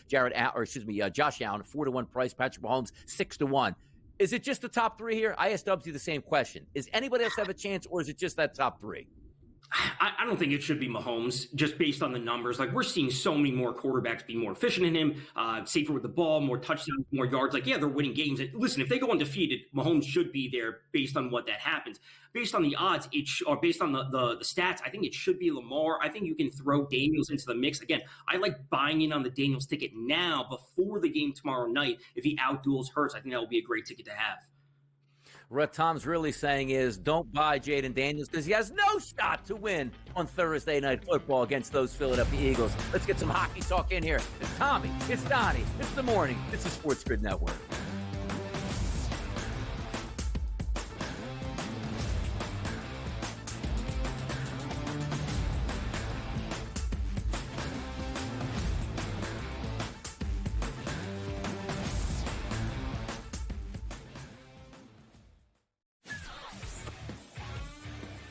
Josh Allen, 4-1 price. Patrick Mahomes, 6-1. Is it just the top 3 here? I asked Dubsy the same question. Is anybody else have a chance, or is it just that top 3? I don't think it should be Mahomes, just based on the numbers. We're seeing so many more quarterbacks be more efficient in him, safer with the ball, more touchdowns, more yards. They're winning games. And listen, if they go undefeated, Mahomes should be there based on what that happens. Based on the odds, or based on the stats, I think it should be Lamar. I think you can throw Daniels into the mix. Again, I like buying in on the Daniels ticket now before the game tomorrow night. If he outduels Hurts, I think that will be a great ticket to have. What Tom's really saying is don't buy Jaden Daniels because he has no shot to win on Thursday Night Football against those Philadelphia Eagles. Let's get some hockey talk in here. It's Tommy, it's Donnie, it's the morning, it's the SportsGrid Network.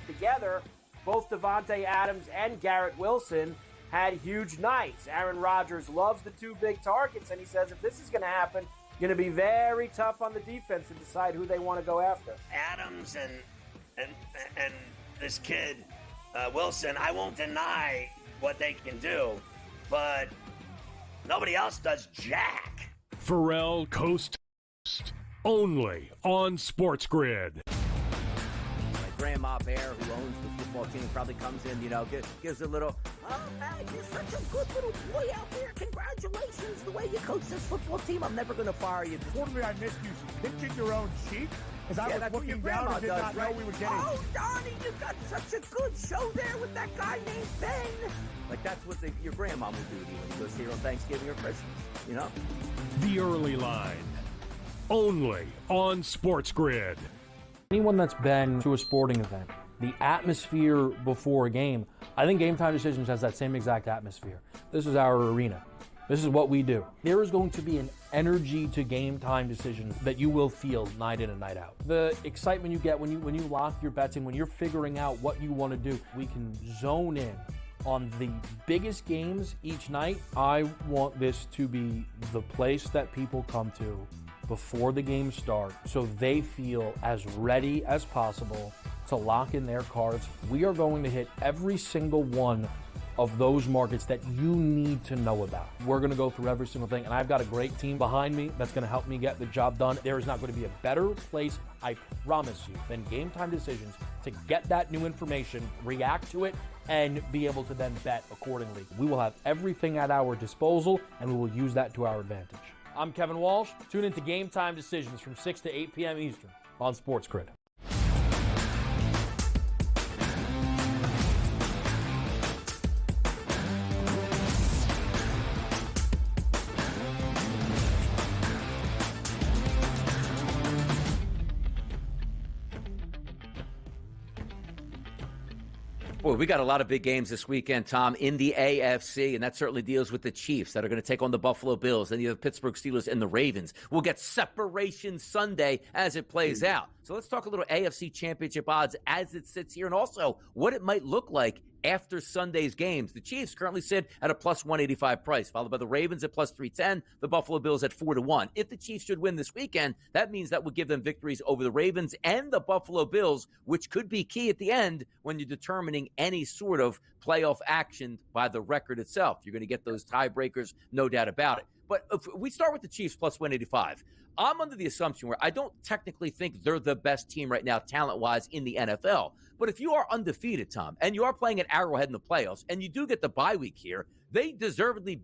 Together, both Davante Adams and Garrett Wilson had huge nights. Aaron Rodgers loves the 2 big targets, and he says if this is going to happen, going to be very tough on the defense to decide who they want to go after. Adams and this kid, Wilson, I won't deny what they can do, but nobody else does jack. Pharrell Coast to Coast, only on SportsGrid. Grandma Bear, who owns the football team, probably comes in, gives a little, oh, man, you're such a good little boy out there. Congratulations, the way you coach this football team. I'm never going to fire you. Quarterly, I missed you. Pinching your own cheek as I was looking down and did not know we were getting. Oh, Donnie, you got such a good show there with that guy named Ben. Like, that's what your grandma would do to you when you go see her on Thanksgiving or Christmas, The Early Line, only on SportsGrid. Anyone that's been to a sporting event, the atmosphere before a game, I think Game Time Decisions has that same exact atmosphere. This is our arena. This is what we do. There is going to be an energy to Game Time Decisions that you will feel night in and night out. The excitement you get when you lock your bets in, when you're figuring out what you want to do, we can zone in on the biggest games each night. I want this to be the place that people come to before the games start so they feel as ready as possible to lock in their cards. We are going to hit every single one of those markets that you need to know about. We're going to go through every single thing, and I've got a great team behind me that's going to help me get the job done. There is not going to be a better place, I promise you, than Game Time Decisions to get that new information, react to it, and be able to then bet accordingly. We will have everything at our disposal, and we will use that to our advantage. I'm Kevin Walsh. Tune into Game Time Decisions from 6 to 8 p.m. Eastern on SportsGrid. Well, we got a lot of big games this weekend, Tom, in the AFC, and that certainly deals with the Chiefs that are going to take on the Buffalo Bills. Then you have Pittsburgh Steelers and the Ravens. We'll get Separation Sunday as it plays out. So let's talk a little AFC Championship odds as it sits here, and also what it might look like after Sunday's games. The Chiefs currently sit at a plus 185 price, followed by the Ravens at plus 310, the Buffalo Bills at 4-1. If the Chiefs should win this weekend, that means that would give them victories over the Ravens and the Buffalo Bills, which could be key at the end when you're determining any sort of playoff action by the record itself. You're going to get those tiebreakers, no doubt about it. But if we start with the Chiefs plus 185, I'm under the assumption where I don't technically think they're the best team right now, talent-wise, in the NFL. But if you are undefeated, Tom, and you are playing at Arrowhead in the playoffs, and you do get the bye week here, they deservedly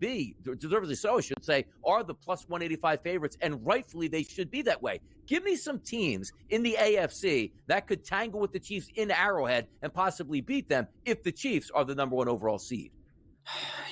so, I should say, are the plus 185 favorites, and rightfully they should be that way. Give me some teams in the AFC that could tangle with the Chiefs in Arrowhead and possibly beat them if the Chiefs are the number one overall seed.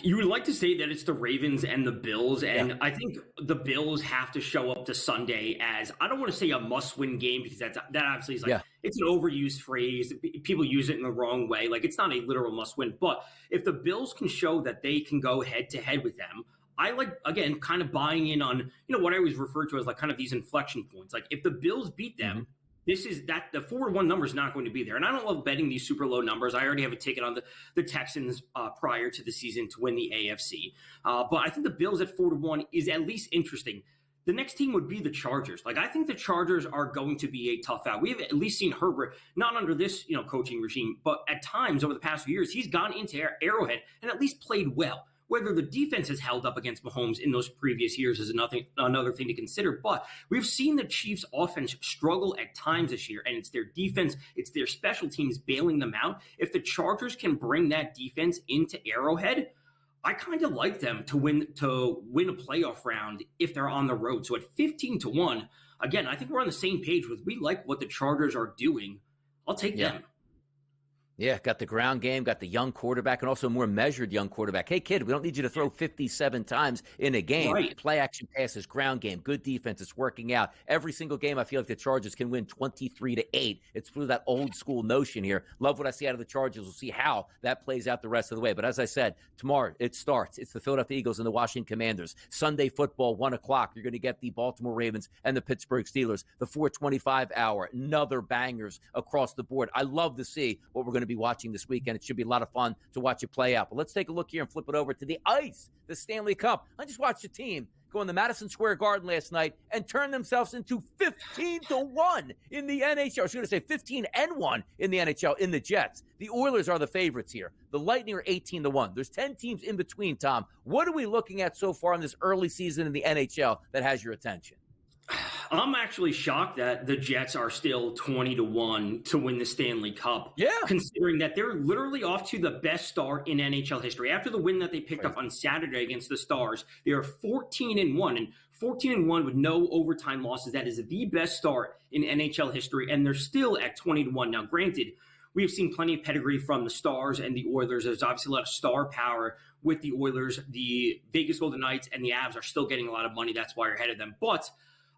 You would like to say that it's the Ravens and the Bills, and I think the Bills have to show up to Sunday as, I don't want to say a must-win game, because that obviously is it's an overused phrase. People use it in the wrong way. Like, it's not a literal must-win. But if the Bills can show that they can go head-to-head with them, I like, again, kind of buying in on, what I always refer to as like kind of these inflection points. Like, if the Bills beat them, the 4-1 number is not going to be there. And I don't love betting these super low numbers. I already have a ticket on the Texans prior to the season to win the AFC. But I think the Bills at 4-1 is at least interesting. The next team would be the Chargers. Like, I think the Chargers are going to be a tough out. We have at least seen Herbert, not under this, coaching regime, but at times over the past few years, he's gone into Arrowhead and at least played well. Whether the defense has held up against Mahomes in those previous years is another thing to consider. But we've seen the Chiefs' offense struggle at times this year, and it's their defense, it's their special teams bailing them out. If the Chargers can bring that defense into Arrowhead, I kind of like them to win a playoff round if they're on the road. So at 15-1, again, I think we're on the same page with, we like what the Chargers are doing. I'll take them. Yeah, got the ground game, got the young quarterback, and also a more measured young quarterback. Hey, kid, we don't need you to throw 57 times in a game. Right. Play action passes, ground game, good defense. It's working out. Every single game, I feel like the Chargers can win 23-8. It's through that old school notion here. Love what I see out of the Chargers. We'll see how that plays out the rest of the way. But as I said, tomorrow it starts. It's the Philadelphia Eagles and the Washington Commanders. Sunday football, 1 o'clock. You're going to get the Baltimore Ravens and the Pittsburgh Steelers. The 4:25 hour, another bangers across the board. I love to see what we're going to be watching this weekend. It should be a lot of fun to watch it play out. But let's take a look here and flip it over to the ice, the Stanley Cup. I just watched a team go in the Madison Square Garden last night and turn themselves into 15-1 in the NHL. I was going to say 15-1 in the NHL in the Jets. The Oilers are the favorites here. The Lightning are 18-1. There's 10 teams in between, Tom. What are we looking at so far in this early season in the NHL that has your attention? I'm actually shocked that the Jets are still 20-1 to win the Stanley Cup. Yeah. Considering that they're literally off to the best start in NHL history. After the win that they picked up on Saturday against the Stars, they are 14-1. And 14-1 with no overtime losses. That is the best start in NHL history. And they're still at 20-1. Now, granted, we have seen plenty of pedigree from the Stars and the Oilers. There's obviously a lot of star power with the Oilers. The Vegas Golden Knights and the Avs are still getting a lot of money. That's why you're ahead of them. But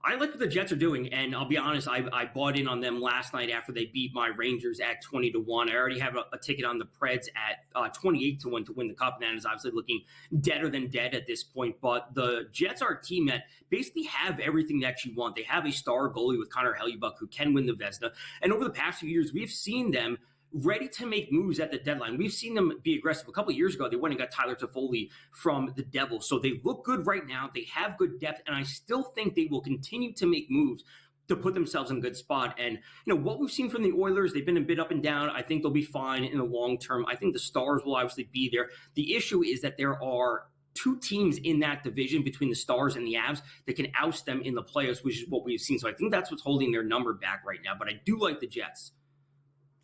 I like what the Jets are doing, and I'll be honest, I bought in on them last night after they beat my Rangers at 20-1. I already have a ticket on the Preds at 28-1 to win the Cup, and that is obviously looking deader than dead at this point. But the Jets are a team that basically have everything that you want. They have a star goalie with Connor Hellebuyck who can win the Vezina, and over the past few years, we've seen them ready to make moves at the deadline. We've seen them be aggressive. A couple of years ago, they went and got Tyler Toffoli from the Devils. So they look good right now. They have good depth, and I still think they will continue to make moves to put themselves in a good spot. And, what we've seen from the Oilers, they've been a bit up and down. I think they'll be fine in the long term. I think the Stars will obviously be there. The issue is that there are two teams in that division between the Stars and the Avs that can oust them in the playoffs, which is what we've seen. So I think that's what's holding their number back right now. But I do like the Jets.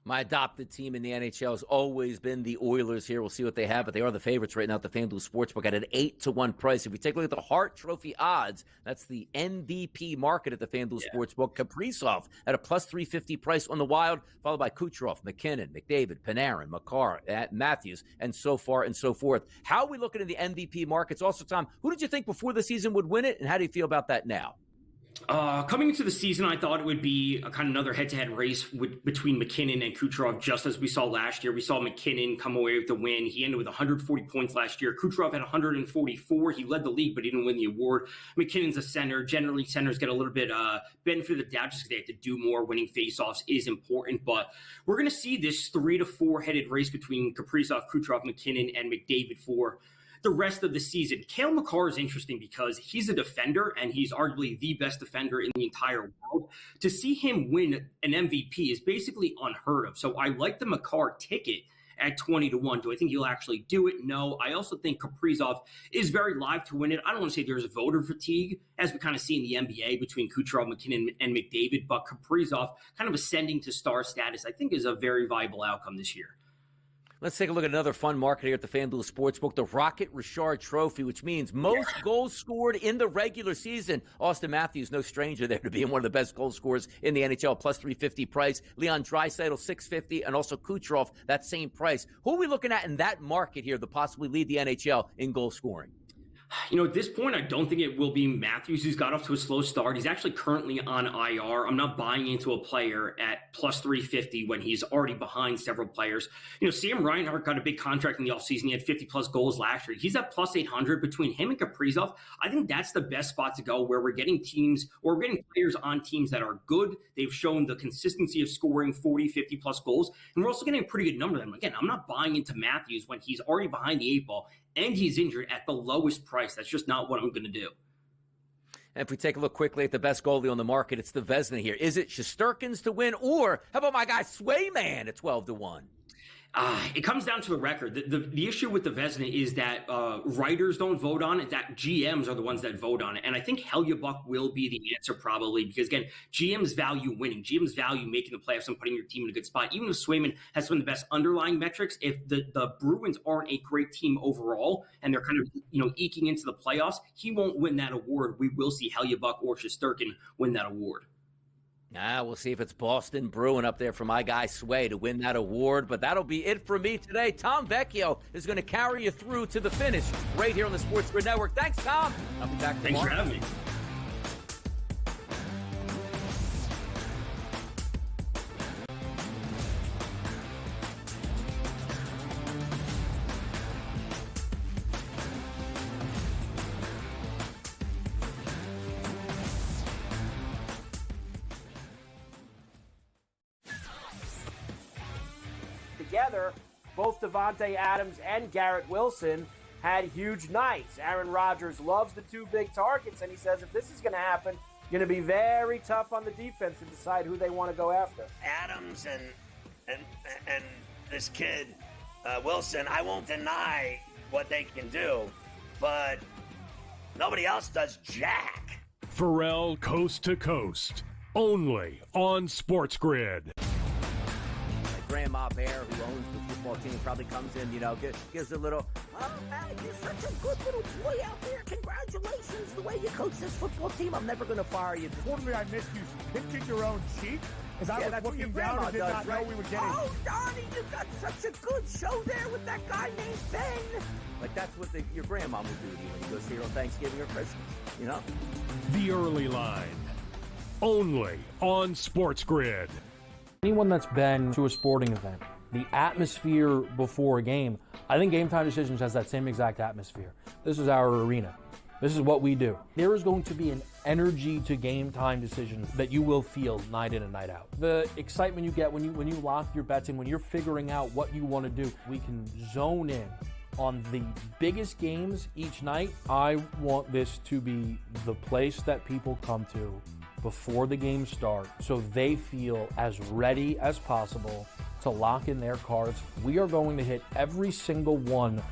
My adopted team in the NHL has always been the Oilers here. We'll see what they have, but they are the favorites right now at the FanDuel Sportsbook at an 8-1 price. If we take a look at the Hart Trophy odds, that's the MVP market at the FanDuel Sportsbook. Kaprizov at a plus 350 price on the Wild, followed by Kucherov, McKinnon, McDavid, Panarin, Makar, Matthews, and so far and so forth. How are we looking at the MVP markets? Also, Tom, who did you think before the season would win it, and how do you feel about that now? Coming into the season, I thought it would be a kind of another head-to-head race between McKinnon and Kucherov, just as we saw last year. We saw McKinnon come away with the win. He ended with 140 points last year. Kucherov had 144. He led the league, but he didn't win the award. McKinnon's a center. Generally, centers get a little bit benefit of the doubt just because they have to do more. Winning faceoffs is important, but we're going to see this 3 to 4 headed race between Kaprizov, Kucherov, McKinnon, and McDavid for the rest of the season. Cale Makar is interesting because he's a defender and he's arguably the best defender in the entire world. To see him win an MVP is basically unheard of. So I like the Makar ticket at 20-1. Do I think he'll actually do it? No. I also think Kaprizov is very live to win it. I don't want to say there's voter fatigue, as we kind of see in the NBA between Kucherov, McKinnon, and McDavid, but Kaprizov kind of ascending to star status, I think is a very viable outcome this year. Let's take a look at another fun market here at the FanDuel Sportsbook, the Rocket Richard Trophy, which means most goals scored in the regular season. Austin Matthews, no stranger there to being one of the best goal scorers in the NHL, plus 350 price. Leon Draisaitl, 650, and also Kucherov, that same price. Who are we looking at in that market here to possibly lead the NHL in goal scoring? At this point, I don't think it will be Matthews who's got off to a slow start. He's actually currently on IR. I'm not buying into a player at plus 350 when he's already behind several players. Sam Reinhart got a big contract in the offseason. He had 50-plus goals last year. He's at plus 800. Between him and Kaprizov, I think that's the best spot to go, where we're getting teams, or we're getting players on teams that are good. They've shown the consistency of scoring 40, 50-plus goals, and we're also getting a pretty good number of them. Again, I'm not buying into Matthews when he's already behind the 8 ball and he's injured at the lowest price. That's just not what I'm going to do. And if we take a look quickly at the best goalie on the market, it's the Vezina here. Is it Shesterkin's to win, or how about my guy Swayman at 12-1? It comes down to the record. The issue with the Vezina is that writers don't vote on it, that GMs are the ones that vote on it. And I think Hellebuyck will be the answer probably because, again, GMs value winning. GMs value making the playoffs and putting your team in a good spot. Even if Swayman has some of the best underlying metrics, if the Bruins aren't a great team overall and they're kind of eking into the playoffs, he won't win that award. We will see Hellebuyck or Shesterkin win that award. We'll see if it's Boston Bruin up there for my guy Sway to win that award. But that'll be it for me today. Tom Vecchio is going to carry you through to the finish right here on the SportsGrid Network. Thanks, Tom. I'll be back tomorrow. Thanks for having me. Together, both Davante Adams and Garrett Wilson had huge nights. Aaron Rodgers loves the two big targets, and he says if this is going to happen, going to be very tough on the defense to decide who they want to go after. Adams and this kid, Wilson, I won't deny what they can do, but nobody else does jack. Pharrell Coast to Coast, only on SportsGrid. Grandma Bear, who owns the football team, probably comes in, gives a little, oh, man, you're such a good little boy out there. Congratulations, the way you coach this football team. I'm never going to fire you. Totally, I missed you. Hit kick your own cheek as I was looking down and did not know we were getting. Oh, Donnie, you got such a good show there with that guy named Ben. Like, that's what your grandma would do to you when you go see her on Thanksgiving or Christmas, The Early Line, only on SportsGrid. Anyone that's been to a sporting event, the atmosphere before a game, I think Game Time Decisions has that same exact atmosphere. This is our arena. This is what we do. There is going to be an energy to Game Time Decisions that you will feel night in and night out. The excitement you get when you lock your bets in, when you're figuring out what you want to do, we can zone in on the biggest games each night. I want this to be the place that people come to before the games start so they feel as ready as possible to lock in their cards. We are going to hit every single one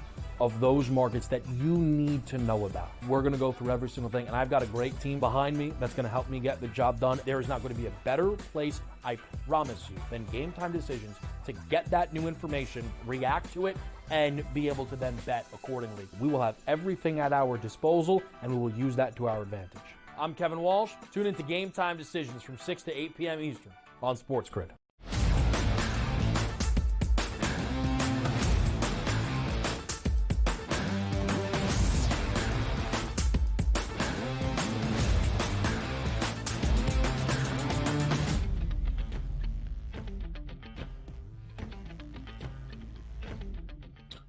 of those markets that you need to know about. We're going to go through every single thing, and I've got a great team behind me that's going to help me get the job done. There is not going to be a better place, I promise you, than Game Time Decisions to get that new information, react to it, and be able to then bet accordingly. We will have everything at our disposal, and we will use that to our advantage. I'm Kevin Walsh. Tune into Game Time Decisions from 6 to 8 p.m. Eastern on SportsGrid.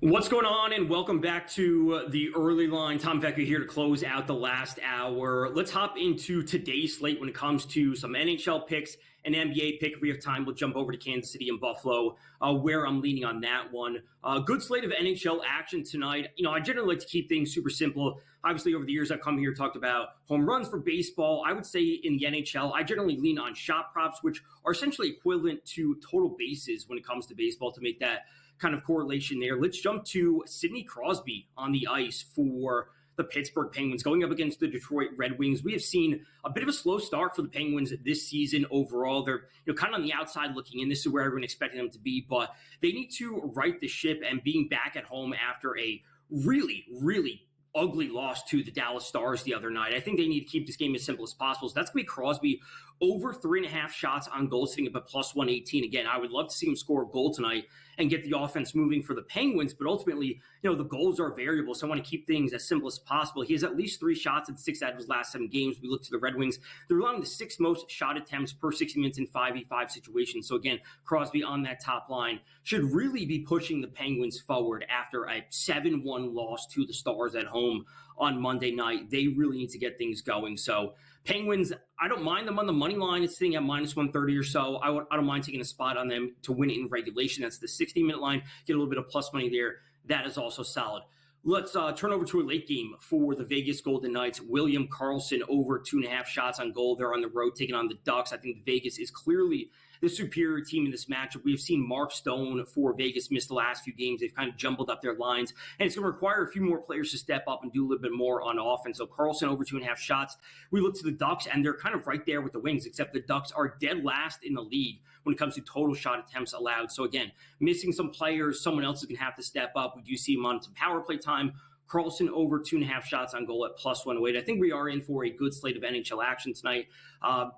What's going on, and welcome back to the Early Line. Tom Vecchio here to close out the last hour. Let's hop into today's slate when it comes to some NHL picks and NBA pick. If we have time, we'll jump over to Kansas City and Buffalo, where I'm leaning on that one. Good slate of NHL action tonight. I generally like to keep things super simple. Obviously, over the years, I've come here and talked about home runs for baseball. I would say in the NHL, I generally lean on shot props, which are essentially equivalent to total bases when it comes to baseball, to make that kind of correlation there. Let's jump to Sidney Crosby on the ice for the Pittsburgh Penguins going up against the Detroit Red Wings. We have seen a bit of a slow start for the Penguins this season overall. They're kind of on the outside looking in. This is where everyone expected them to be, but they need to right the ship, and being back at home after a really, really ugly loss to the Dallas Stars the other night, I think they need to keep this game as simple as possible. So that's going to be Crosby over 3.5 shots on goal, sitting up at plus 118. Again, I would love to see him score a goal tonight and get the offense moving for the Penguins, but ultimately, the goals are variable, so I want to keep things as simple as possible. He has at least 3 shots in 6 out of his last 7 games. We look to the Red Wings. They're allowing the 6th most shot attempts per 60 minutes in 5v5 situations. So again, Crosby on that top line should really be pushing the Penguins forward after a 7-1 loss to the Stars at home on Monday night. They really need to get things going. So Penguins, I don't mind them on the money line. It's sitting at minus 130 or so. I don't mind taking a spot on them to win it in regulation. That's the 60-minute line. Get a little bit of plus money there. That is also solid. Let's turn over to a late game for the Vegas Golden Knights. William Karlsson over 2.5 shots on goal. They're on the road taking on the Ducks. I think Vegas is clearly the superior team in this matchup. We've seen Mark Stone for Vegas miss the last few games. They've kind of jumbled up their lines, and it's going to require a few more players to step up and do a little bit more on offense. So Karlsson over 2.5 shots. We look to the Ducks, and they're kind of right there with the Wings, except the Ducks are dead last in the league when it comes to total shot attempts allowed. So again, missing some players, someone else is going to have to step up. We do see him on some power play time. Karlsson over 2.5 shots on goal at plus 108. I think we are in for a good slate of NHL action tonight. I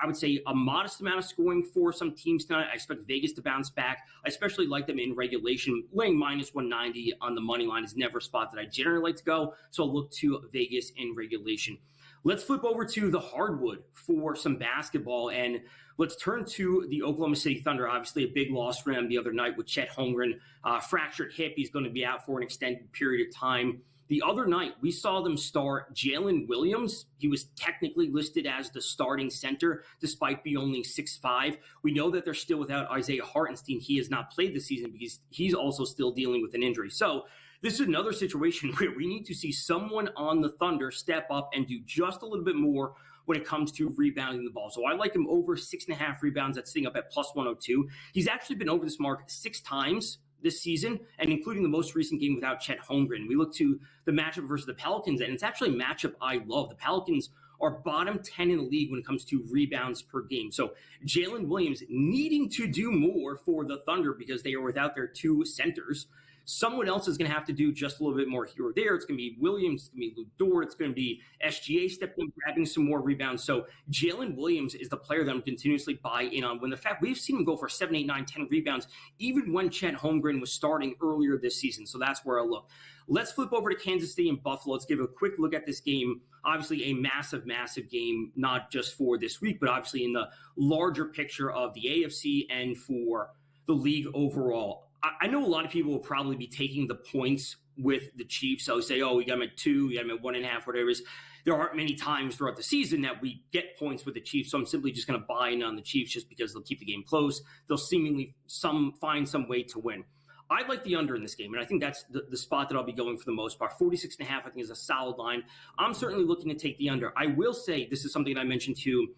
would say a modest amount of scoring for some teams tonight. I expect Vegas to bounce back. I especially like them in regulation. Laying minus 190 on the money line is never a spot that I generally like to go. So I'll look to Vegas in regulation. Let's flip over to the hardwood for some basketball, and let's turn to the Oklahoma City Thunder. Obviously, a big loss for them the other night with Chet Holmgren. Fractured hip. He's going to be out for an extended period of time. The other night, we saw them start Jalen Williams. He was technically listed as the starting center, despite being only 6'5". We know that they're still without Isaiah Hartenstein. He has not played this season because he's also still dealing with an injury. So this is another situation where we need to see someone on the Thunder step up and do just a little bit more when it comes to rebounding the ball. So I like him over 6.5 rebounds. That's sitting up at plus 102. He's actually been over this mark 6 times this season, and including the most recent game without Chet Holmgren. We look to the matchup versus the Pelicans, and it's actually a matchup I love. The Pelicans are bottom 10 in the league when it comes to rebounds per game. So Jalen Williams needing to do more for the Thunder because they are without their 2 centers. Someone else is going to have to do just a little bit more here or there. It's going to be Williams, it's going to be Lou Dort, it's going to be SGA stepping in, grabbing some more rebounds. So Jalen Williams is the player that I'm continuously buy in on. When the fact we've seen him go for 7, 8, 9, 10 rebounds, even when Chet Holmgren was starting earlier this season. So that's where I look. Let's flip over to Kansas City and Buffalo. Let's give a quick look at this game. Obviously a massive, massive game, not just for this week, but obviously in the larger picture of the AFC and for the league overall. I know a lot of people will probably be taking the points with the Chiefs. So say, oh, we got them at 2, we got them at 1.5, whatever it is. There aren't many times throughout the season that we get points with the Chiefs. So I'm simply just going to buy in on the Chiefs just because they'll keep the game close. They'll seemingly find some way to win. I like the under in this game, and I think that's the spot that I'll be going for the most part. 46.5, I think, is a solid line. I'm certainly looking to take the under. I will say this is something that I mentioned to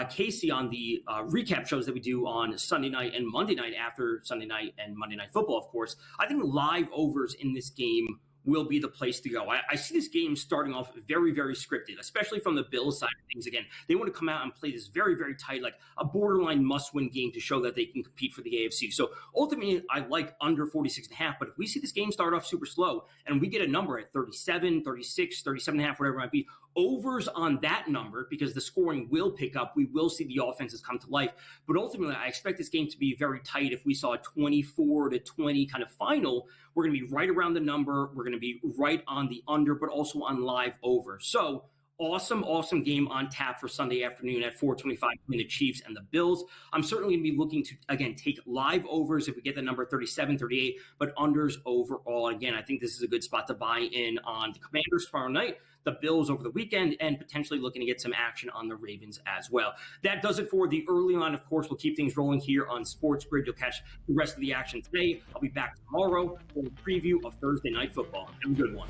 Casey on the recap shows that we do on Sunday night and Monday night after Sunday night and Monday Night Football, of course. I think live overs in this game will be the place to go. I see this game starting off very, very scripted, especially from the Bills side of things. Again, they want to come out and play this very, very tight, like a borderline must-win game to show that they can compete for the AFC. So ultimately, I like under 46.5, but if we see this game start off super slow and we get a number at 37, 36, 37.5, whatever it might be, overs on that number, because the scoring will pick up. We will see the offenses come to life. But ultimately, I expect this game to be very tight. If we saw a 24-20 kind of final, we're going to be right around the number. We're going to be right on the under, but also on live over. So awesome game on tap for Sunday afternoon at 4:25 between the Chiefs and the Bills. I'm certainly going to be looking to, again, take live overs if we get the number 37, 38, but unders overall. Again, I think this is a good spot to buy in on the Commanders tomorrow night, the Bills over the weekend, and potentially looking to get some action on the Ravens as well. That does it for the early line. Of course, we'll keep things rolling here on SportsGrid. You'll catch the rest of the action today. I'll be back tomorrow for a preview of Thursday Night Football. Have a good one.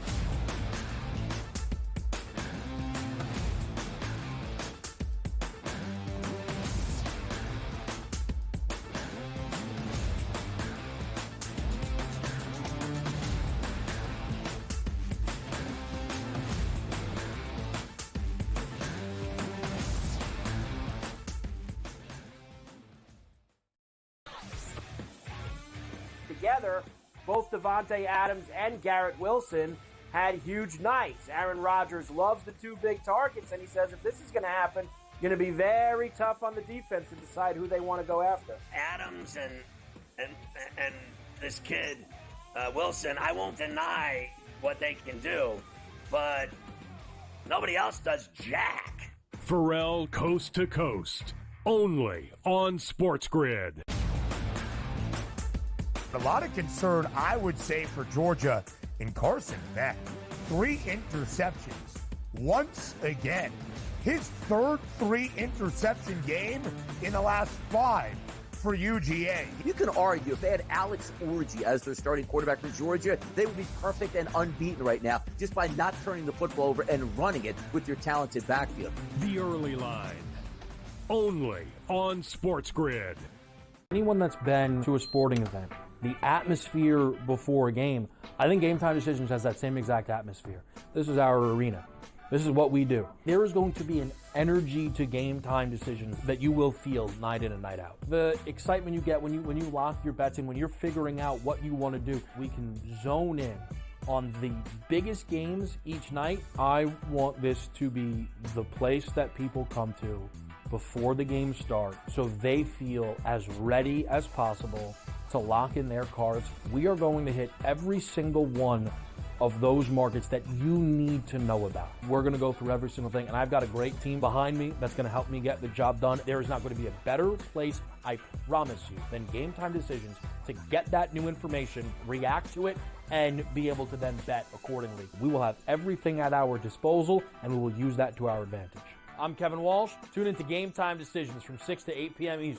Together, both Davante Adams and Garrett Wilson had huge nights. Aaron Rodgers loves the 2 big targets, and he says if this is going to happen, going to be very tough on the defense to decide who they want to go after. Adams and this kid, Wilson, I won't deny what they can do, but nobody else does jack. Pharrell Coast to Coast, only on SportsGrid. A lot of concern, I would say, for Georgia in Carson Beck. 3 interceptions. Once again. His third 3-interception game in the last 5 for UGA. You can argue if they had Alex Orji as their starting quarterback for Georgia, they would be perfect and unbeaten right now just by not turning the football over and running it with your talented backfield. The early line, only on SportsGrid. Anyone that's been to a sporting event, the atmosphere before a game, I think Game Time Decisions has that same exact atmosphere. This is our arena. This is what we do. There is going to be an energy to Game Time Decisions that you will feel night in and night out. The excitement you get when you lock your bets in, when you're figuring out what you want to do, we can zone in on the biggest games each night. I want this to be the place that people come to before the game starts so they feel as ready as possible to lock in their cards. We are going to hit every single one of those markets that you need to know about. We're going to go through every single thing, and I've got a great team behind me that's going to help me get the job done. There is not going to be a better place, I promise you, than Game Time Decisions to get that new information, react to it, and be able to then bet accordingly. We will have everything at our disposal, and we will use that to our advantage. I'm Kevin Walsh. Tune into Game Time Decisions from 6 to 8 p.m. Eastern.